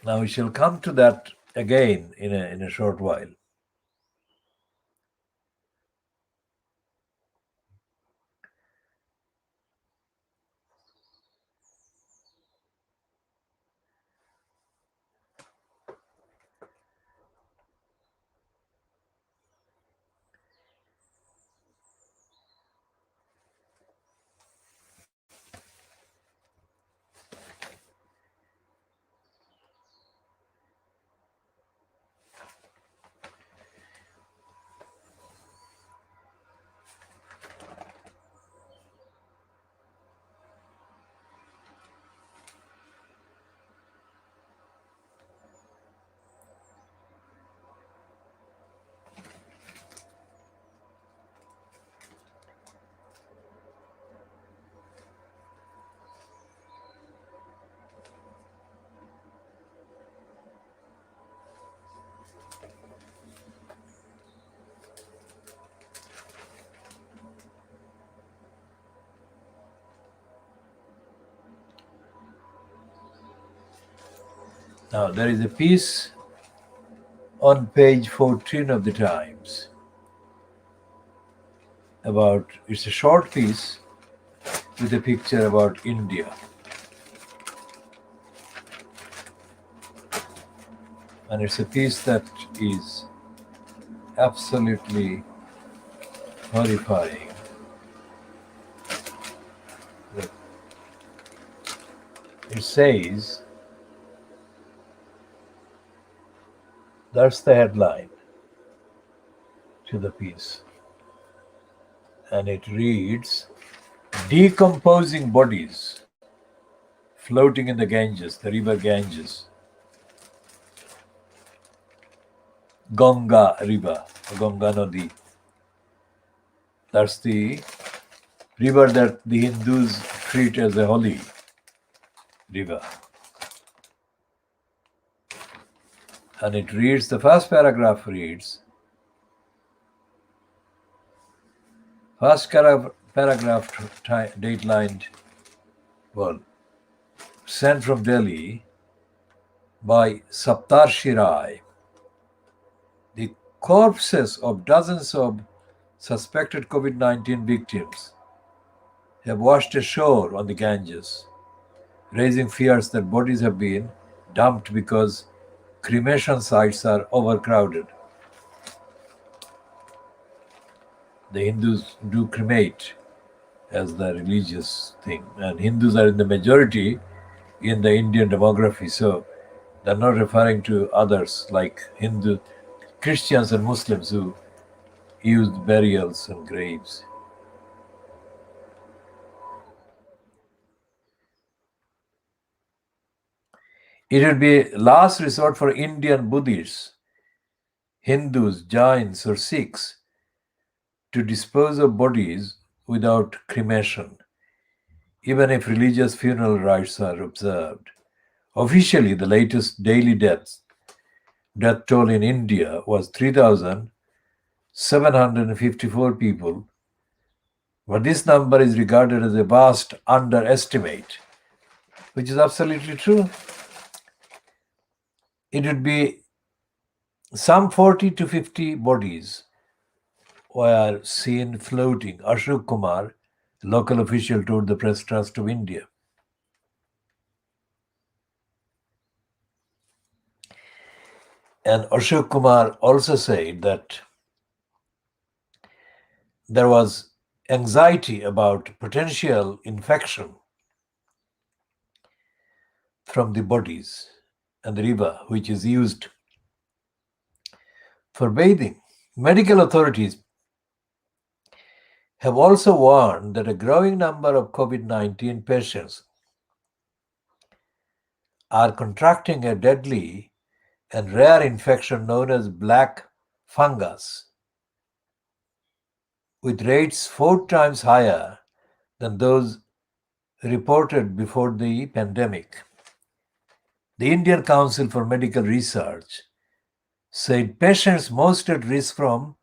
Now we shall come to that again in a short while. Now, there is a piece on page 14 of the Times about, it's a short piece with a picture about India. And it's a piece that is absolutely horrifying. It says, That's the headline to the piece. And it reads, decomposing bodies floating in the Ganges, the river Ganges. Ganga River, Ganga Nadi. That's the river that the Hindus treat as a holy river. And it reads, the first paragraph reads, datelined, sent from Delhi by Saptarshi Rai. The corpses of dozens of suspected COVID-19 victims have washed ashore on the Ganges, raising fears that bodies have been dumped because cremation sites are overcrowded. The Hindus do cremate as the religious thing, and Hindus are in the majority in the Indian demography, so they're not referring to others like Hindu, Christians and Muslims who used burials and graves. It would be last resort for Indian Buddhists, Hindus, Jains or Sikhs to dispose of bodies without cremation, even if religious funeral rites are observed. Officially, the latest daily death toll in India was 3,754 people, but this number is regarded as a vast underestimate, which is absolutely true. It would be some 40 to 50 bodies were seen floating, Ashok Kumar, local official, told the Press Trust of India. And Ashok Kumar also said that there was anxiety about potential infection from the bodies and the river, which is used for bathing. Medical authorities have also warned that a growing number of COVID-19 patients are contracting a deadly and rare infection known as black fungus, with rates 4 times higher than those reported before the pandemic. The Indian Council for Medical Research said patients most at risk from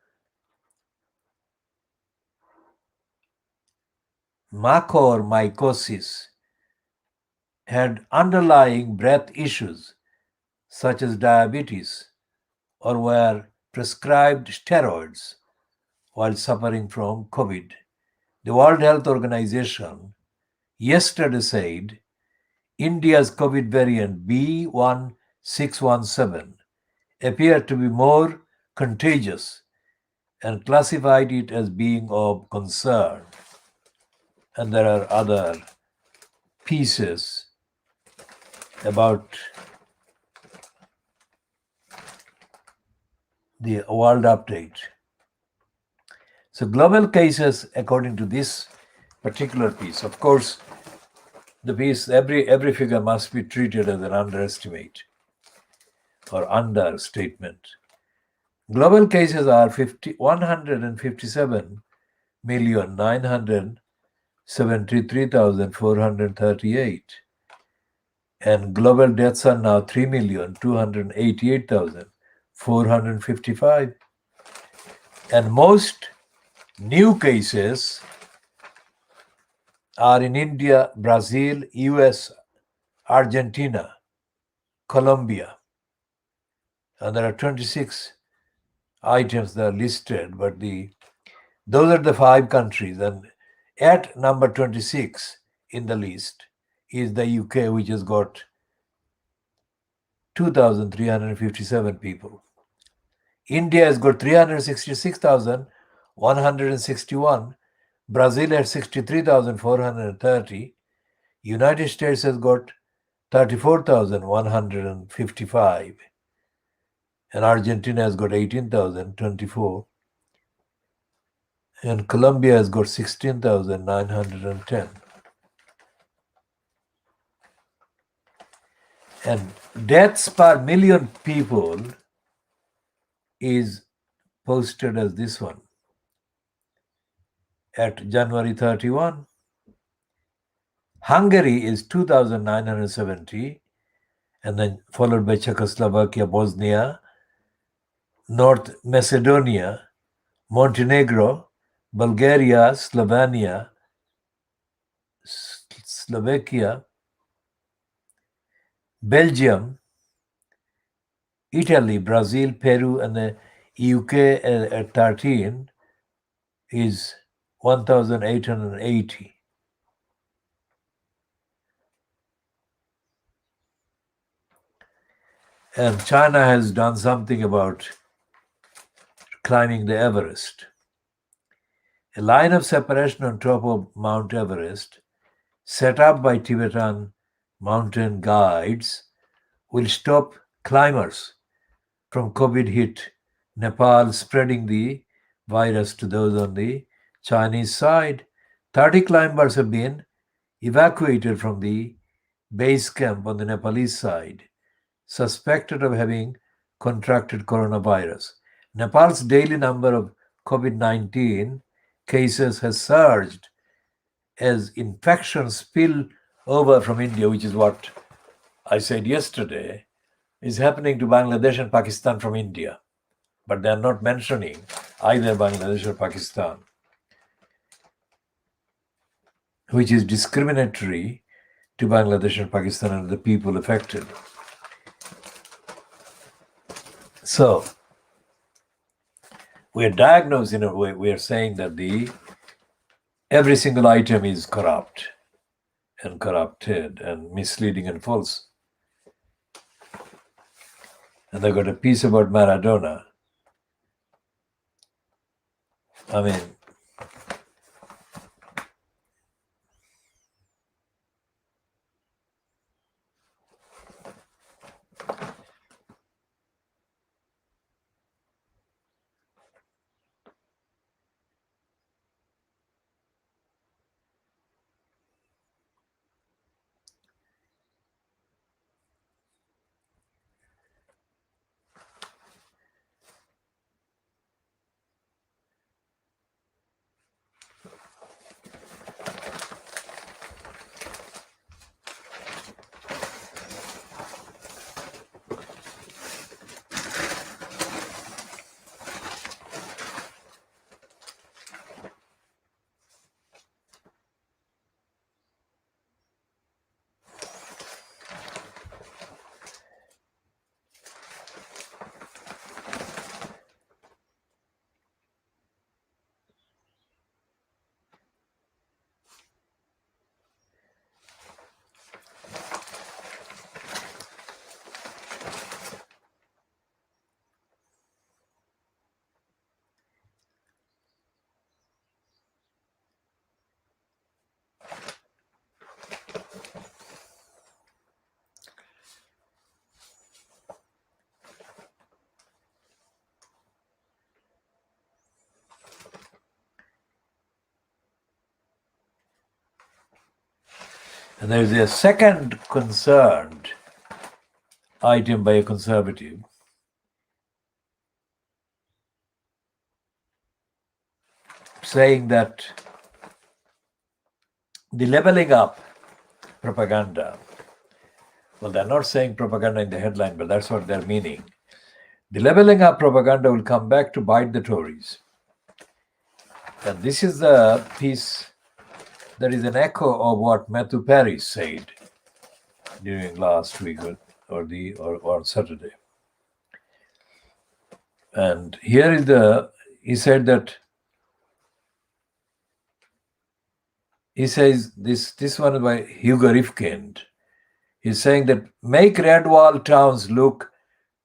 mucormycosis had underlying breath issues such as diabetes or were prescribed steroids while suffering from COVID. The World Health Organization yesterday said India's COVID variant B1617 appeared to be more contagious and classified it as being of concern. And there are other pieces about the world update. So global cases, according to this particular piece, of course, the piece, every figure must be treated as an underestimate or understatement. Global cases are 157,973,438, and global deaths are now 3,288,455. And most new cases are in India, Brazil, US, Argentina, Colombia. And there are 26 items that are listed, but those are the 5 countries. And at number 26 in the list is the UK, which has got 2,357 people. India has got 366,161. Brazil has 63,430. United States has got 34,155. and Argentina has got 18,024, and Colombia has got 16,910. And deaths per million people is posted as this one at January 31. Hungary is 2,970, and then followed by Czechoslovakia, Bosnia, North Macedonia, Montenegro, Bulgaria, Slovenia, Slovakia, Belgium, Italy, Brazil, Peru, and the UK at 13 is 1,880. And China has done something about climbing the Everest. A line of separation on top of Mount Everest, set up by Tibetan mountain guides, will stop climbers from COVID hit Nepal spreading the virus to those on the Chinese side. 30 climbers have been evacuated from the base camp on the Nepalese side, suspected of having contracted coronavirus. Nepal's daily number of COVID-19 cases has surged as infections spill over from India, which is what I said yesterday, is happening to Bangladesh and Pakistan from India. But they are not mentioning either Bangladesh or Pakistan, which is discriminatory to Bangladesh and Pakistan and the people affected. So, we are diagnosed in a way, we are saying that every single item is corrupt and corrupted and misleading and false. And they got a piece about Maradona. I mean, and there is a second concerned item by a conservative saying that the leveling up propaganda, well, they're not saying propaganda in the headline, but that's what they're meaning. The leveling up propaganda will come back to bite the Tories. And this is the piece that is an echo of what Matthew Perry said during last week or Saturday. And here is he said that, he says this one by Hugo Rifkind. He's saying that make red wall towns look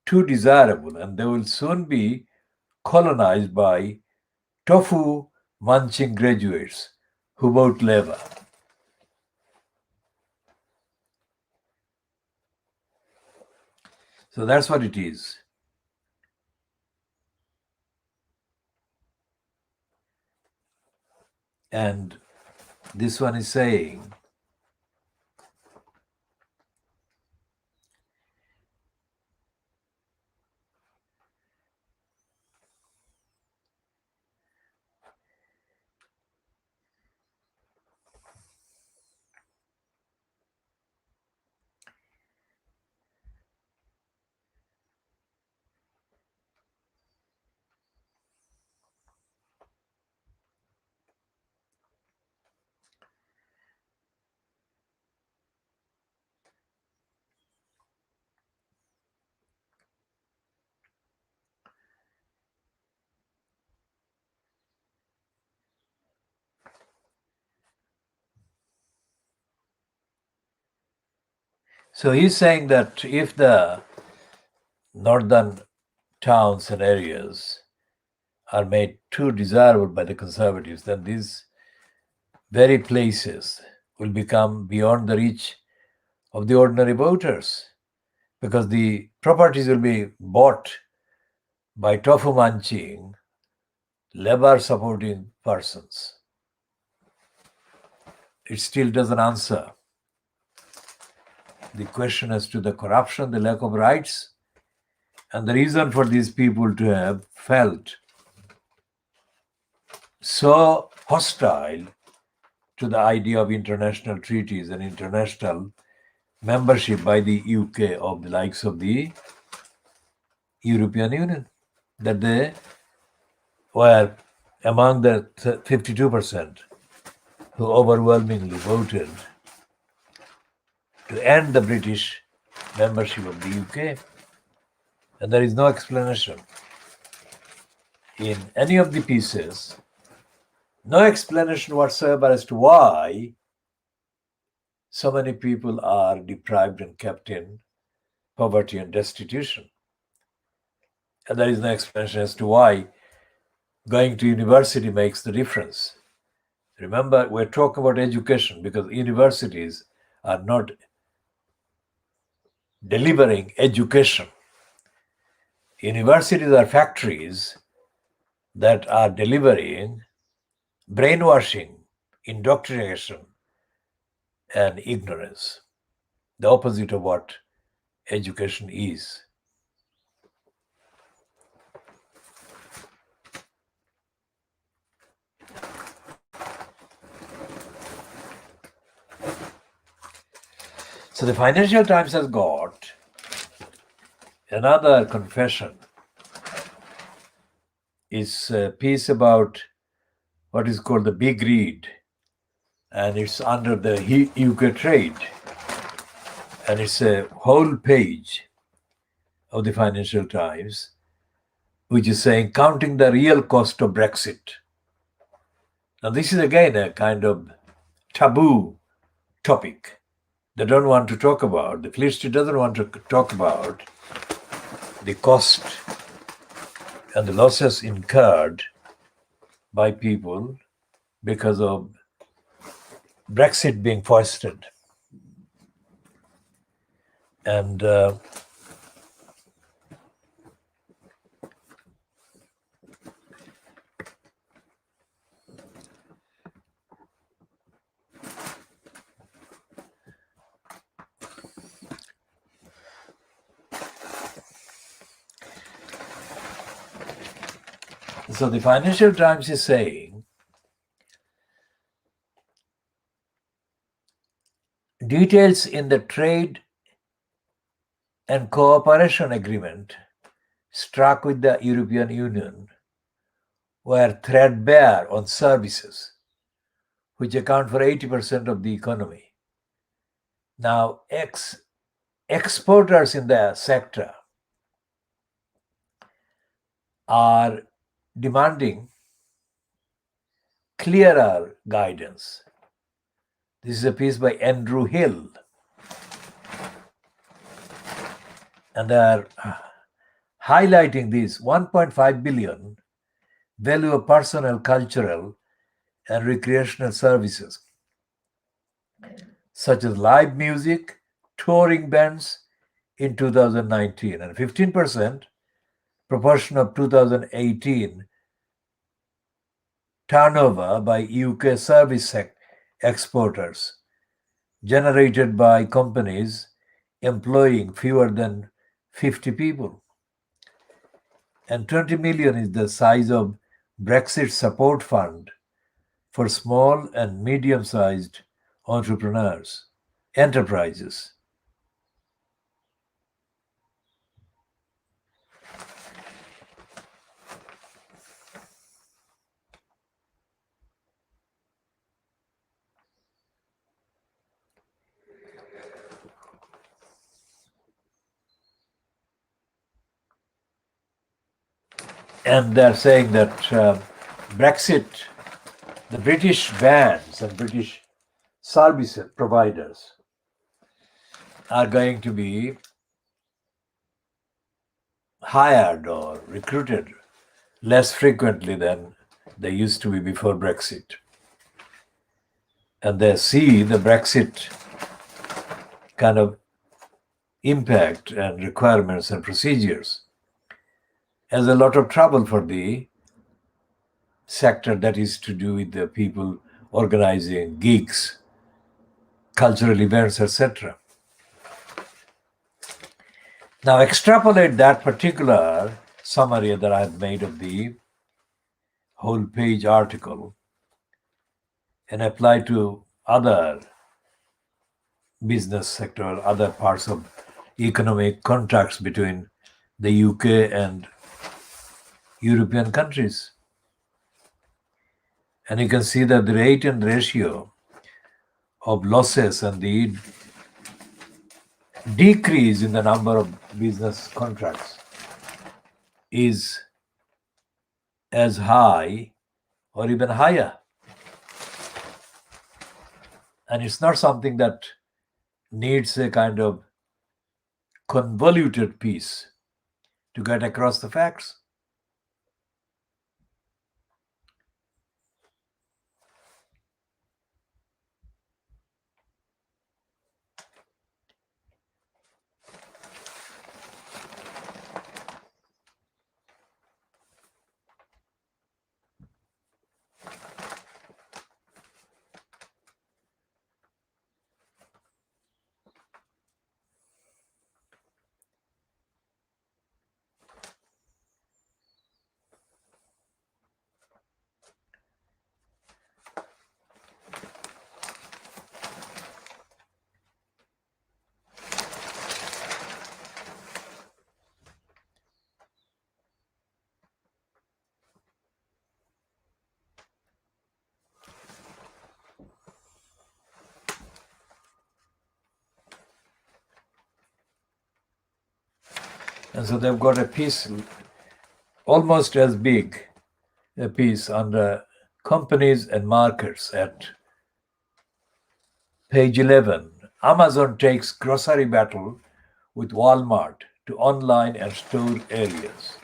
too desirable and they will soon be colonized by tofu munching graduates who vote Labour. So that's what it is. And this one is saying, so he's saying that if the northern towns and areas are made too desirable by the conservatives, then these very places will become beyond the reach of the ordinary voters, because the properties will be bought by tofu munching, labor supporting persons. It still doesn't answer the question as to the corruption, the lack of rights, and the reason for these people to have felt so hostile to the idea of international treaties and international membership by the UK of the likes of the European Union, that they were among the 52% who overwhelmingly voted to end the British membership of the UK. And there is no explanation in any of the pieces, no explanation whatsoever as to why so many people are deprived and kept in poverty and destitution. And there is no explanation as to why going to university makes the difference. Remember, we're talking about education because universities are not delivering education. Universities are factories that are delivering brainwashing, indoctrination, and ignorance, the opposite of what education is. So the Financial Times has got another confession. It's a piece about what is called the Big Read, and it's under the UK trade. And it's a whole page of the Financial Times, which is saying, counting the real cost of Brexit. Now, this is again a kind of taboo topic they don't want to talk about. The Fleet Street doesn't want to talk about the cost and the losses incurred by people because of Brexit being foisted. And so the Financial Times is saying, details in the trade and cooperation agreement struck with the European Union were threadbare on services, which account for 80% of the economy. Now, exporters in the sector are demanding clearer guidance. This is a piece by Andrew Hill. And they are highlighting this 1.5 billion value of personal, cultural, and recreational services, such as live music, touring bands in 2019, and 15% proportion of 2018 turnover by UK service exporters generated by companies employing fewer than 50 people. And 20 million is the size of Brexit support fund for small and medium-sized enterprises. And they're saying that Brexit, the British bands and British service providers are going to be hired or recruited less frequently than they used to be before Brexit. And they see the Brexit kind of impact and requirements and procedures as a lot of trouble for the sector that is to do with the people organizing gigs, cultural events, etc. Now extrapolate that particular summary that I've made of the whole page article and apply to other business sector, other parts of economic contacts between the UK and European countries. And you can see that the rate and ratio of losses and the decrease in the number of business contracts is as high or even higher. And it's not something that needs a kind of convoluted piece to get across the facts. And so they've got a piece almost as big, a piece under companies and markets at page 11. Amazon takes grocery battle with Walmart to online and store areas.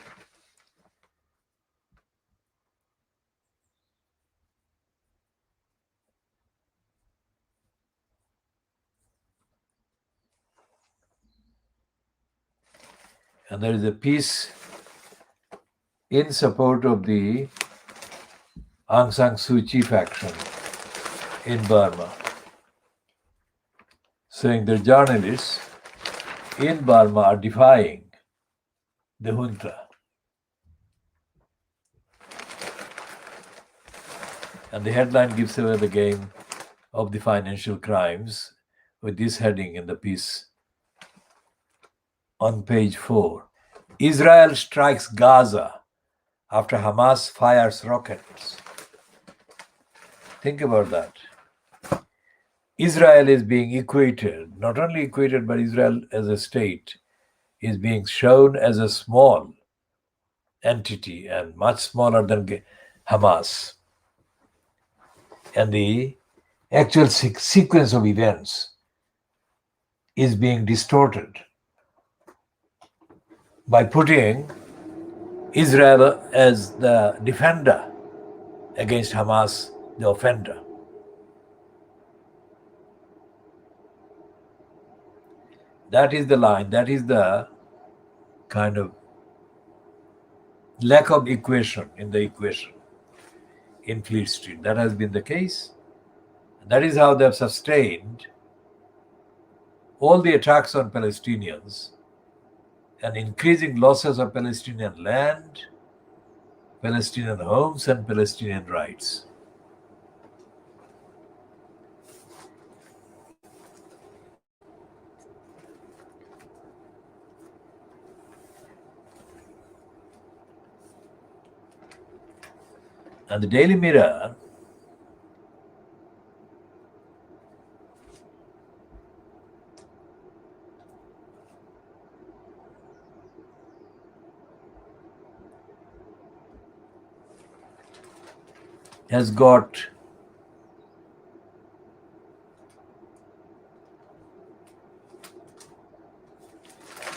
And there is a piece in support of the Aung San Suu Kyi faction in Burma, saying the journalists in Burma are defying the junta. And the headline gives away the game of the financial crimes with this heading in the piece on page 4. Israel strikes Gaza after Hamas fires rockets. Think about that. Israel is being equated, not only equated, but Israel as a state is being shown as a small entity and much smaller than Hamas. And the actual sequence of events is being distorted by putting Israel as the defender against Hamas, the offender. That is the line, that is the kind of lack of equation in the equation. in Fleet Street. That has been the case. That is how they have sustained all the attacks on Palestinians and increasing losses of Palestinian land, Palestinian homes, and Palestinian rights. And the Daily Mirror has got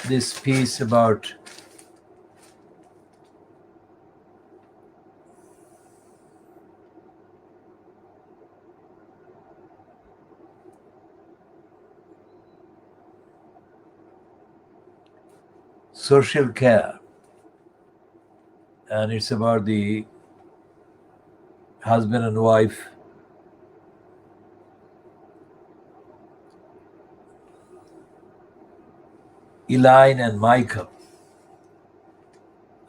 this piece about social care, and it's about the husband and wife Elaine and Michael.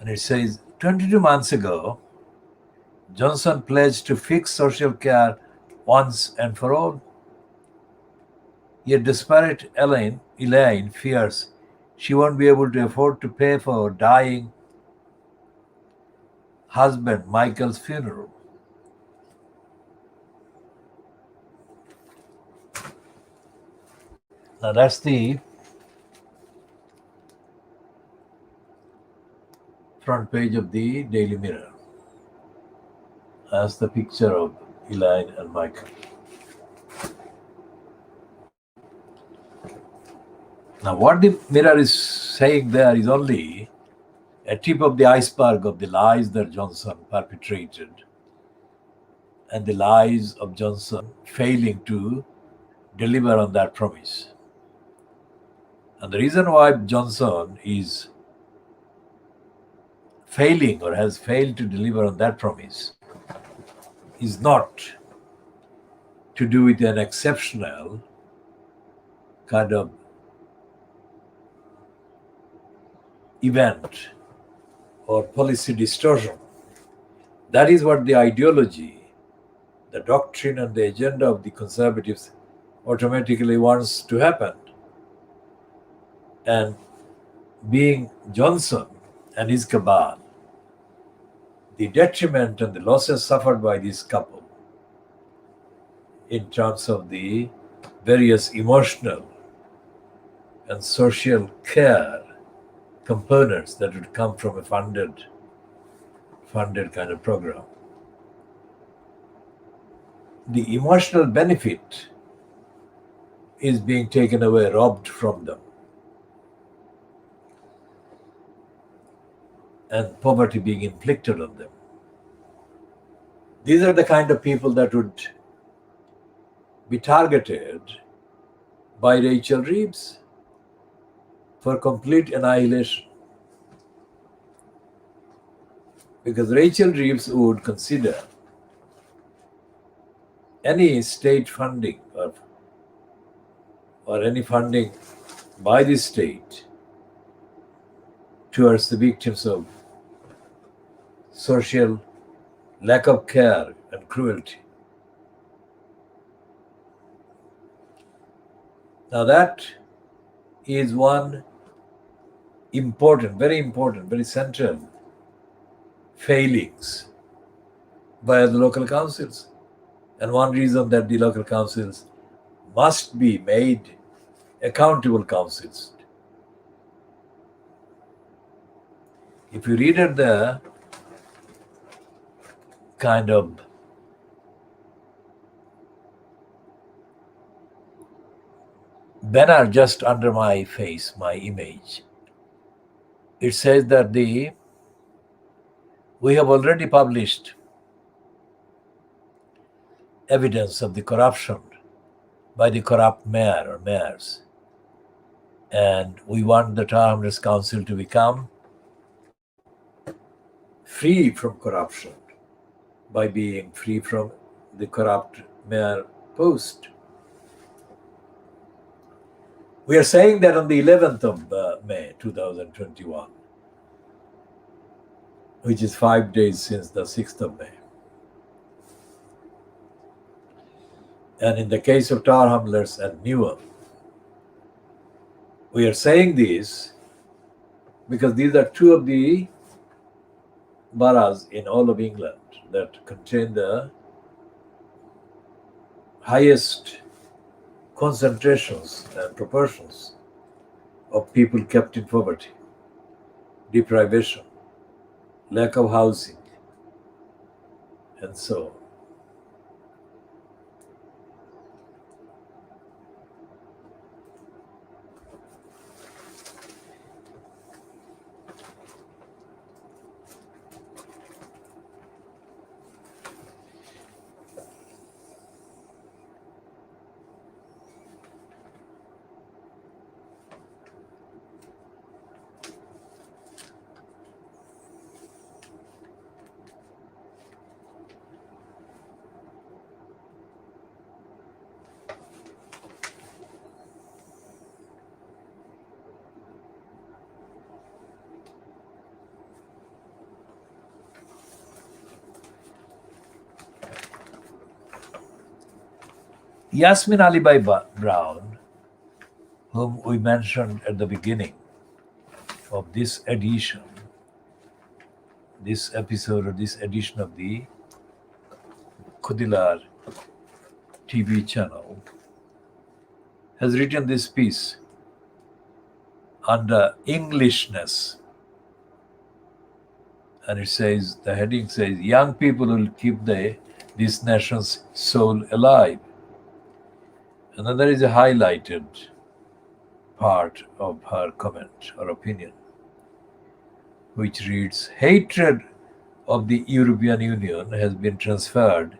And it says 22 months ago, Johnson pledged to fix social care once and for all. Yet despite Elaine fears she won't be able to afford to pay for dying husband Michael's funeral. Now that's the front page of the Daily Mirror. That's the picture of Elaine and Michael. Now what the Mirror is saying there is only a tip of the iceberg of the lies that Johnson perpetrated and the lies of Johnson failing to deliver on that promise. And the reason why Johnson is failing or has failed to deliver on that promise is not to do with an exceptional kind of event or policy distortion. That is what the ideology, the doctrine, and the agenda of the conservatives automatically wants to happen. And being Johnson and his cabal, the detriment and the losses suffered by this couple in terms of the various emotional and social care components that would come from a funded kind of program. The emotional benefit is being taken away, robbed from them, and poverty being inflicted on them. These are the kind of people that would be targeted by Rachel Reeves for complete annihilation. Because Rachel Reeves would consider any state funding or any funding by the state towards the victims of social lack of care and cruelty. Now that is one important, very central failings by the local councils, and one reason that the local councils must be made accountable councils. If you read at the kind of banner just under my face, my image, it says that we have already published evidence of the corruption by the corrupt mayor or mayors, and we want the Hrs Council to become free from corruption by being free from the corrupt mayor post. We are saying that on the 11th of May 2021, which is 5 days since the 6th of May. And in the case of Tower Hamlets and Newham, we are saying this because these are two of the boroughs in all of England that contain the highest concentrations and proportions of people kept in poverty, deprivation, lack of housing, and so on. Yasmin Alibai Brown, whom we mentioned at the beginning of this edition, this episode or this edition of the KhoodeelaarTV Channel, has written this piece under Englishness. And it says, the heading says, young people will keep this nation's soul alive. And then there is a highlighted part of her comment or opinion, which reads, hatred of the European Union has been transferred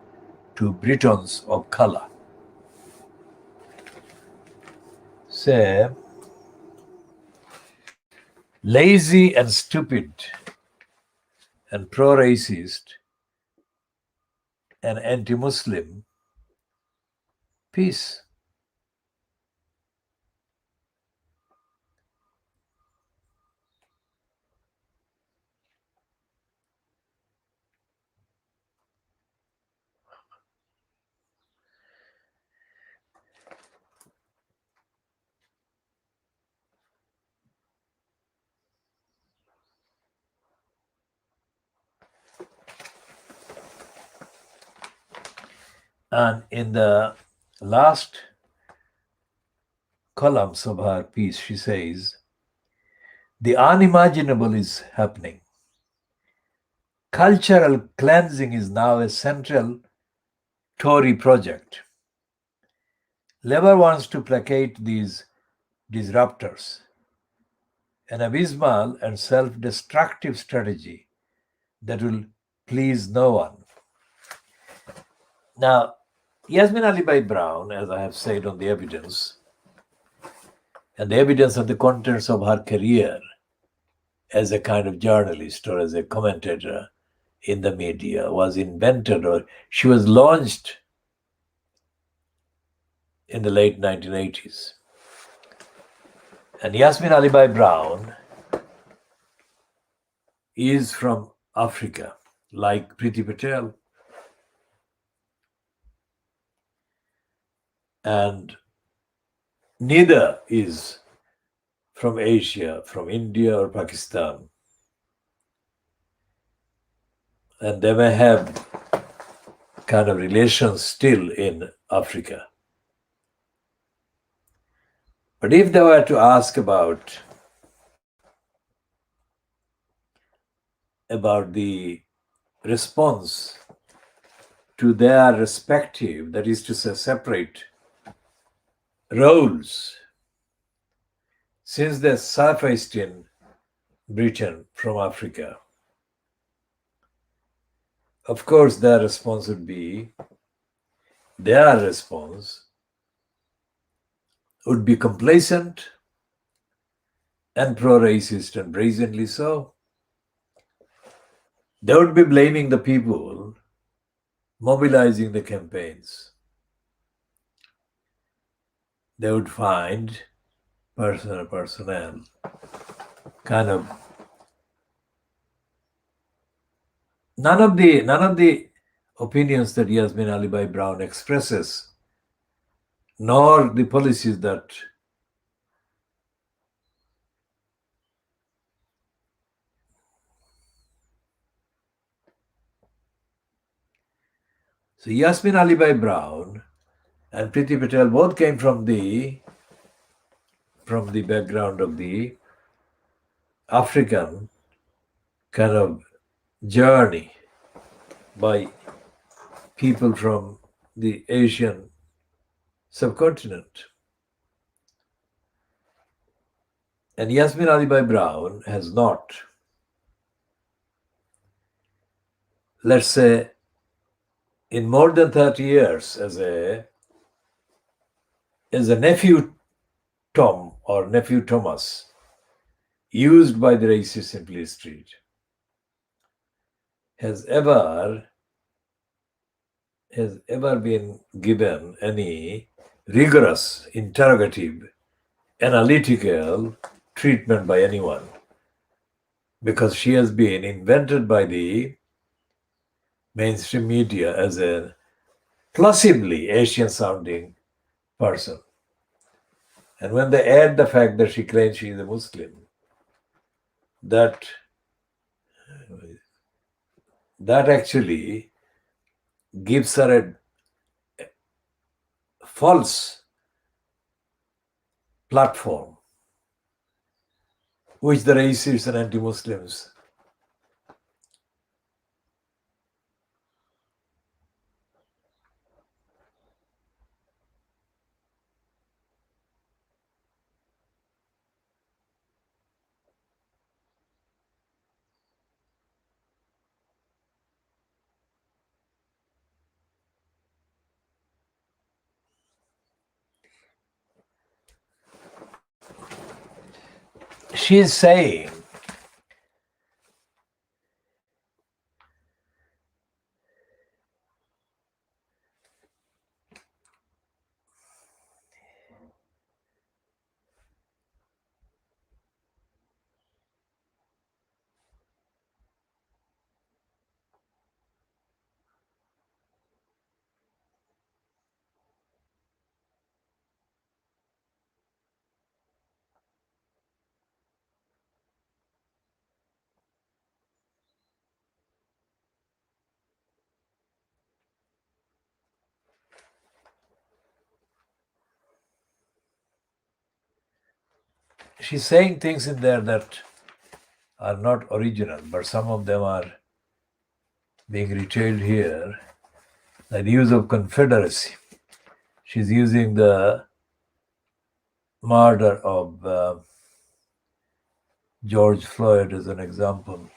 to Britons of color. Say, lazy and stupid and pro-racist and anti-Muslim, peace. And in the last columns of her piece, she says, the unimaginable is happening. Cultural cleansing is now a central Tory project. Labour wants to placate these disruptors, an abysmal and self-destructive strategy that will please no one. Now, Yasmin Alibai Brown, as I have said on the evidence, and the evidence of the contents of her career as a kind of journalist or as a commentator in the media, was invented, or she was launched in the late 1980s. And Yasmin Alibai Brown is from Africa, like Priti Patel. And neither is from Asia, from India or Pakistan. And they may have kind of relations still in Africa. But if they were to ask about the response to their respective, that is to say, separate roles, since they surfaced in Britain from Africa, of course their response would be complacent and pro-racist, and brazenly so. They would be blaming the people mobilizing the campaigns, they would find personnel, kind of none of the opinions that Yasmin Ali Brown expresses, nor the policies that so Yasmin Ali Brown and Priti Patel both came from the background of the African kind of journey by people from the Asian subcontinent. And Yasmin Ali Brown has not, let's say, in more than 30 years as a nephew Tom or nephew Thomas used by the racists in Fleet Street, has ever been given any rigorous, interrogative, analytical treatment by anyone, because she has been invented by the mainstream media as a plausibly Asian sounding person. And when they add the fact that she claims she is a Muslim, that actually gives her a false platform, which the racists and anti-Muslims she's saying things in there that are not original, but some of them are being retailed here. The use of Confederacy. She's using the murder of George Floyd as an example.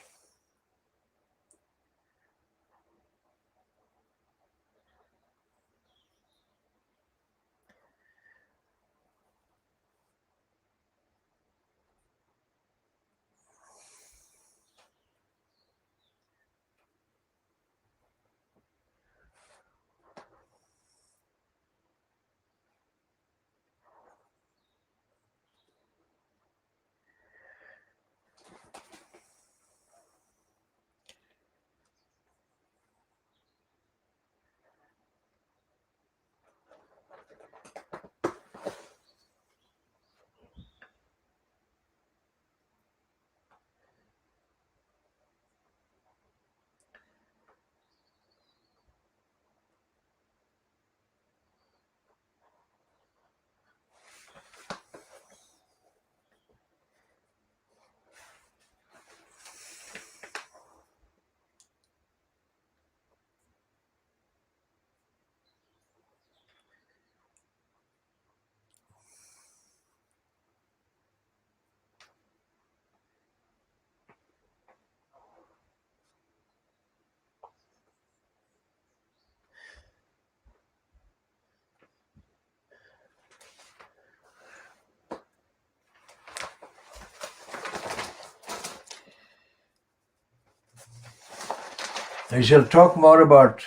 We shall talk more about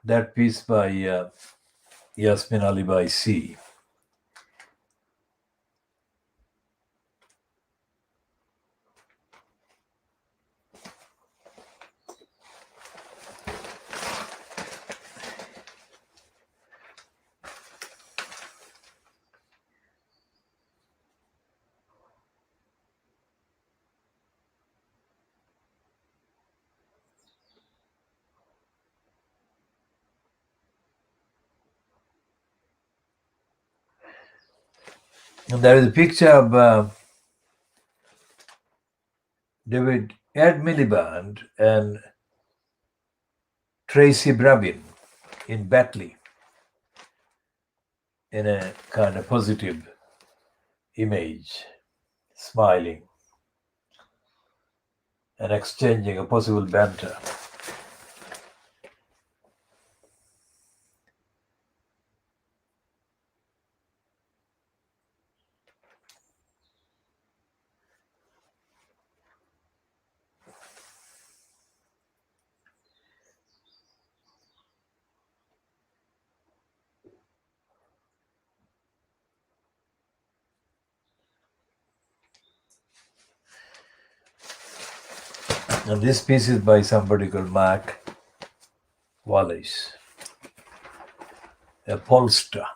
that piece by Yasmin Ali by C. And there is a picture of David Ed Miliband and Tracy Brabin in Batley in a kind of positive image, smiling and exchanging a possible banter. And this piece is by somebody called Mark Wallace, a pollster.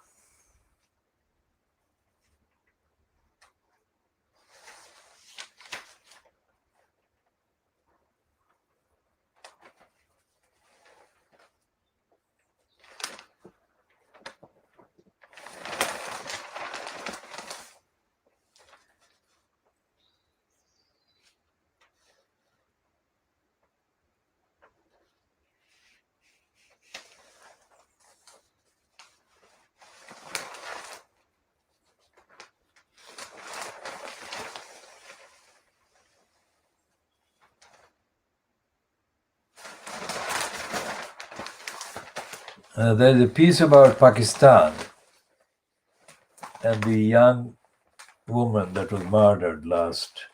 There's a piece about Pakistan and the young woman that was murdered last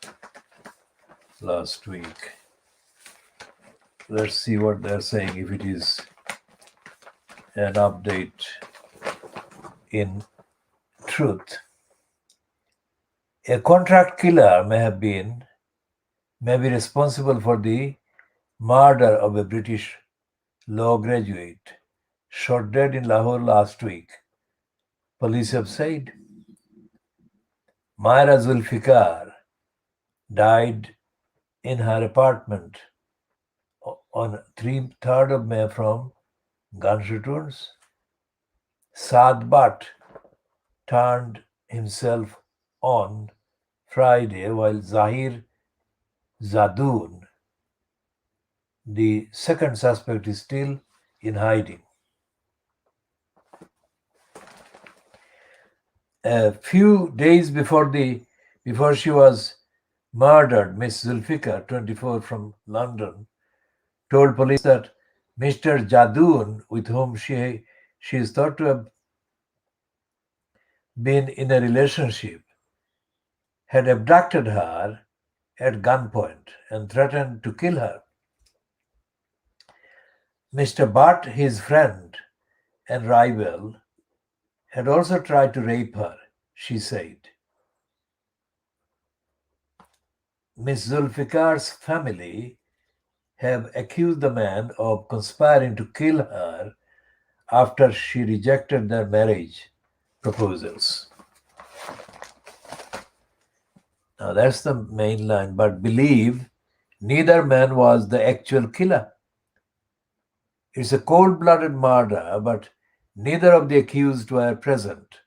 week. Let's see what they're saying, if it is an update in truth. A contract killer may be responsible for the murder of a British law graduate shot dead in Lahore last week, police have said. Myra Zulfikar died in her apartment on 3rd of May from gunshot wounds. Saad Bhatt turned himself on Friday while Zahir Zadoun, the second suspect, is still in hiding. A few days before she was murdered, Miss Zulfikar, 24, from London, told police that Mr. Jadoun, with whom she is thought to have been in a relationship, had abducted her at gunpoint and threatened to kill her. Mr. Bhatt, his friend and rival, had also tried to rape her, she said. Miss Zulfikar's family have accused the man of conspiring to kill her after she rejected their marriage proposals. Now that's the main line, but believe neither man was the actual killer. It's a cold-blooded murder, but neither of the accused were present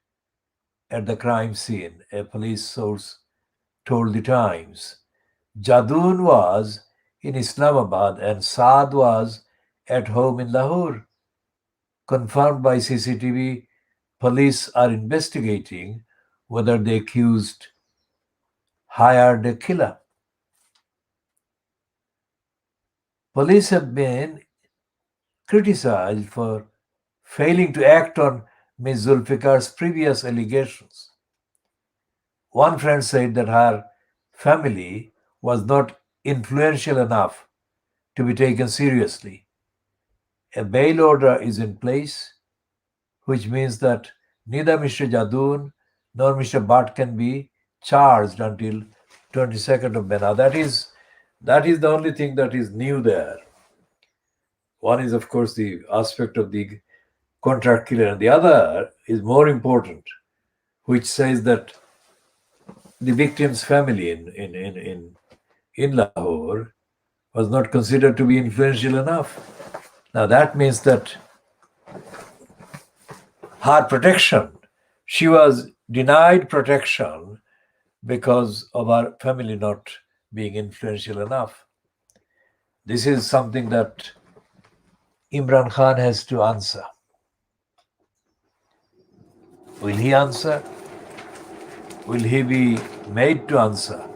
at the crime scene, a police source told the Times. Jadoun was in Islamabad and Saad was at home in Lahore. Confirmed by CCTV, police are investigating whether the accused hired a killer. Police have been criticized for failing to act on Ms. Zulfikar's previous allegations. One friend said that her family was not influential enough to be taken seriously. a bail order is in place, which means that neither Mr. Jadoon nor Mr. Bhatt can be charged until 22nd of May. Now, that is the only thing that is new there. One is, of course, the aspect of the contract killer, and the other is more important, which says that the victim's family in Lahore was not considered to be influential enough. Now, that means that her protection, she was denied protection because of our family not being influential enough. This is something that Imran Khan has to answer. Will he answer? Will he be made to answer?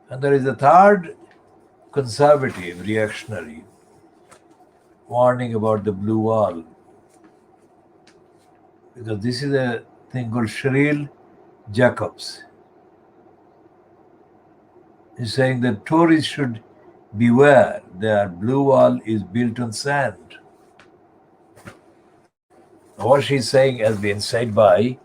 And there is a third conservative reactionary warning about the blue wall, because this is a thing called Hrs Jacobs. He's saying that Tories should beware, their blue wall is built on sand. What she's saying has been said by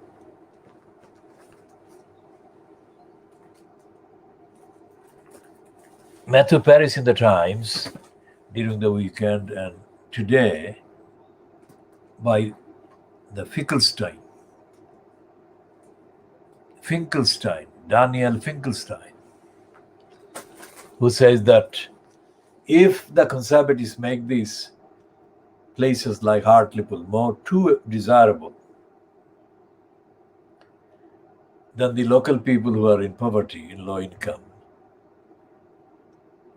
Matthew Paris in the Times during the weekend, and today by the Daniel Finkelstein, who says that if the conservatives make these places like Hartlepool more too desirable, then the local people who are in poverty, in low income,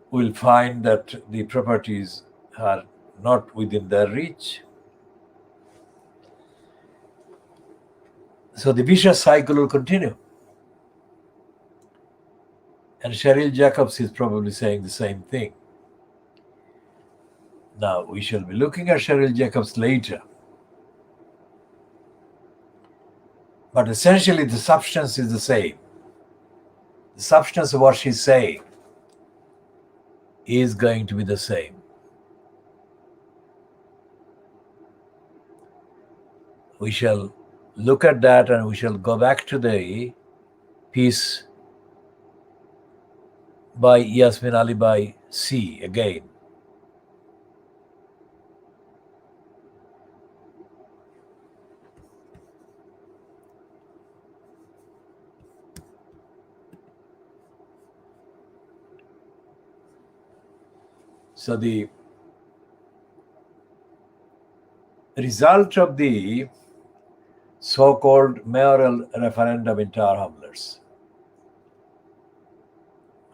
will find that the properties are not within their reach. So the vicious cycle will continue. And Hrs Jacobs is probably saying the same thing. Now, we shall be looking at Hrs Jacobs later. But essentially, the substance is the same. The substance of what she's saying is going to be the same. We shall look at that, and we shall go back to the piece by Yasmin Ali by C again. So the result of the so-called mayoral referendum in Tower Hamlets,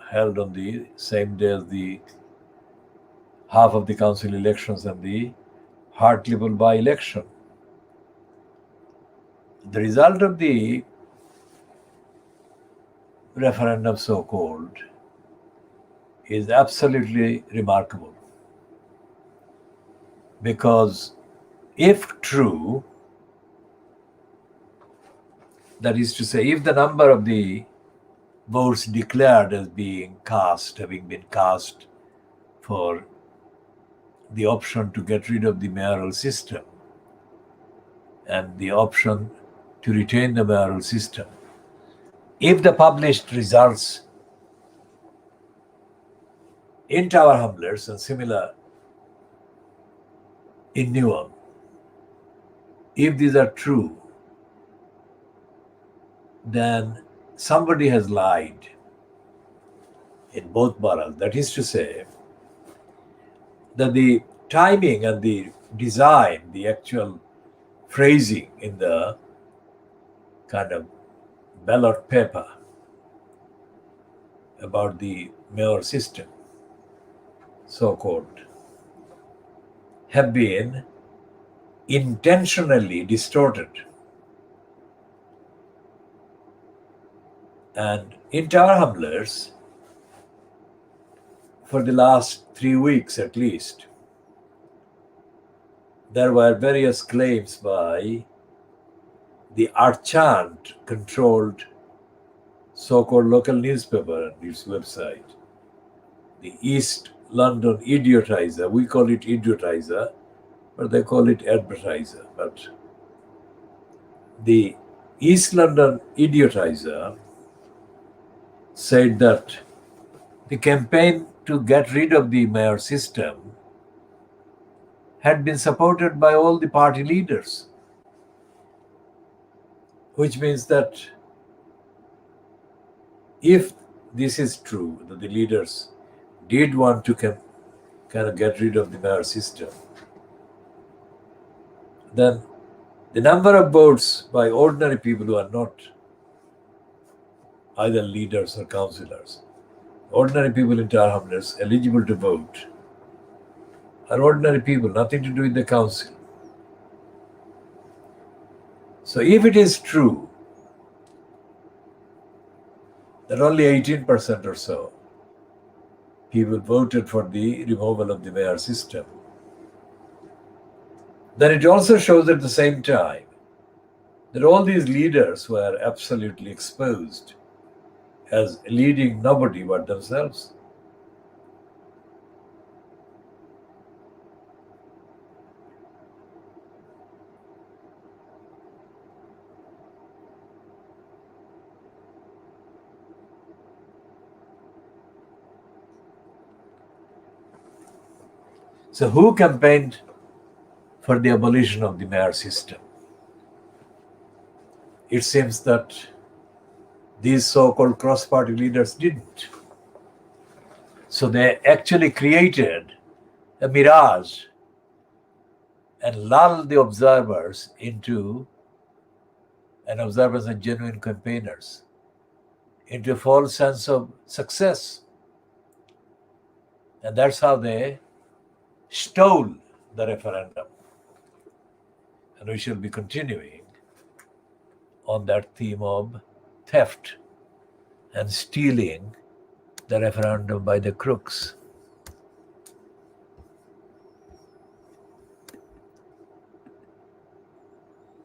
held on the same day as the half of the council elections and the Hartlepool by-election. The result of the referendum, so-called, is absolutely remarkable. Because if true, that is to say, if the number of the votes declared as being cast, having been cast for the option to get rid of the mayoral system and the option to retain the mayoral system, if the published results in Tower Hamlets and similar in Newham, if these are true, then somebody has lied in both boroughs. That is to say, that the timing and the design, the actual phrasing in the kind of ballot paper about the mayor system, so-called, have been intentionally distorted. And in Tower Hamlets, for the last 3 weeks at least, there were various claims by the Archant-controlled so-called local newspaper and its website, the East London Idiotizer. We call it Idiotizer, but they call it Advertiser. But the East London Idiotizer said that the campaign to get rid of the mayor system had been supported by all the party leaders, which means that if this is true, that the leaders did want to kind of get rid of the mayor system, then the number of votes by ordinary people who are not either leaders or councillors, ordinary people in Tower Hamlets eligible to vote, are ordinary people, nothing to do with the council. So if it is true that only 18% or so people voted for the removal of the mayor system, then it also shows at the same time that all these leaders were absolutely exposed as leading nobody but themselves. So who campaigned for the abolition of the mayor system? It seems that these so-called cross-party leaders didn't. So they actually created a mirage and lulled the observers into, and observers and genuine campaigners, into a false sense of success. And that's how they stole the referendum. And we shall be continuing on that theme of theft and stealing the referendum by the crooks.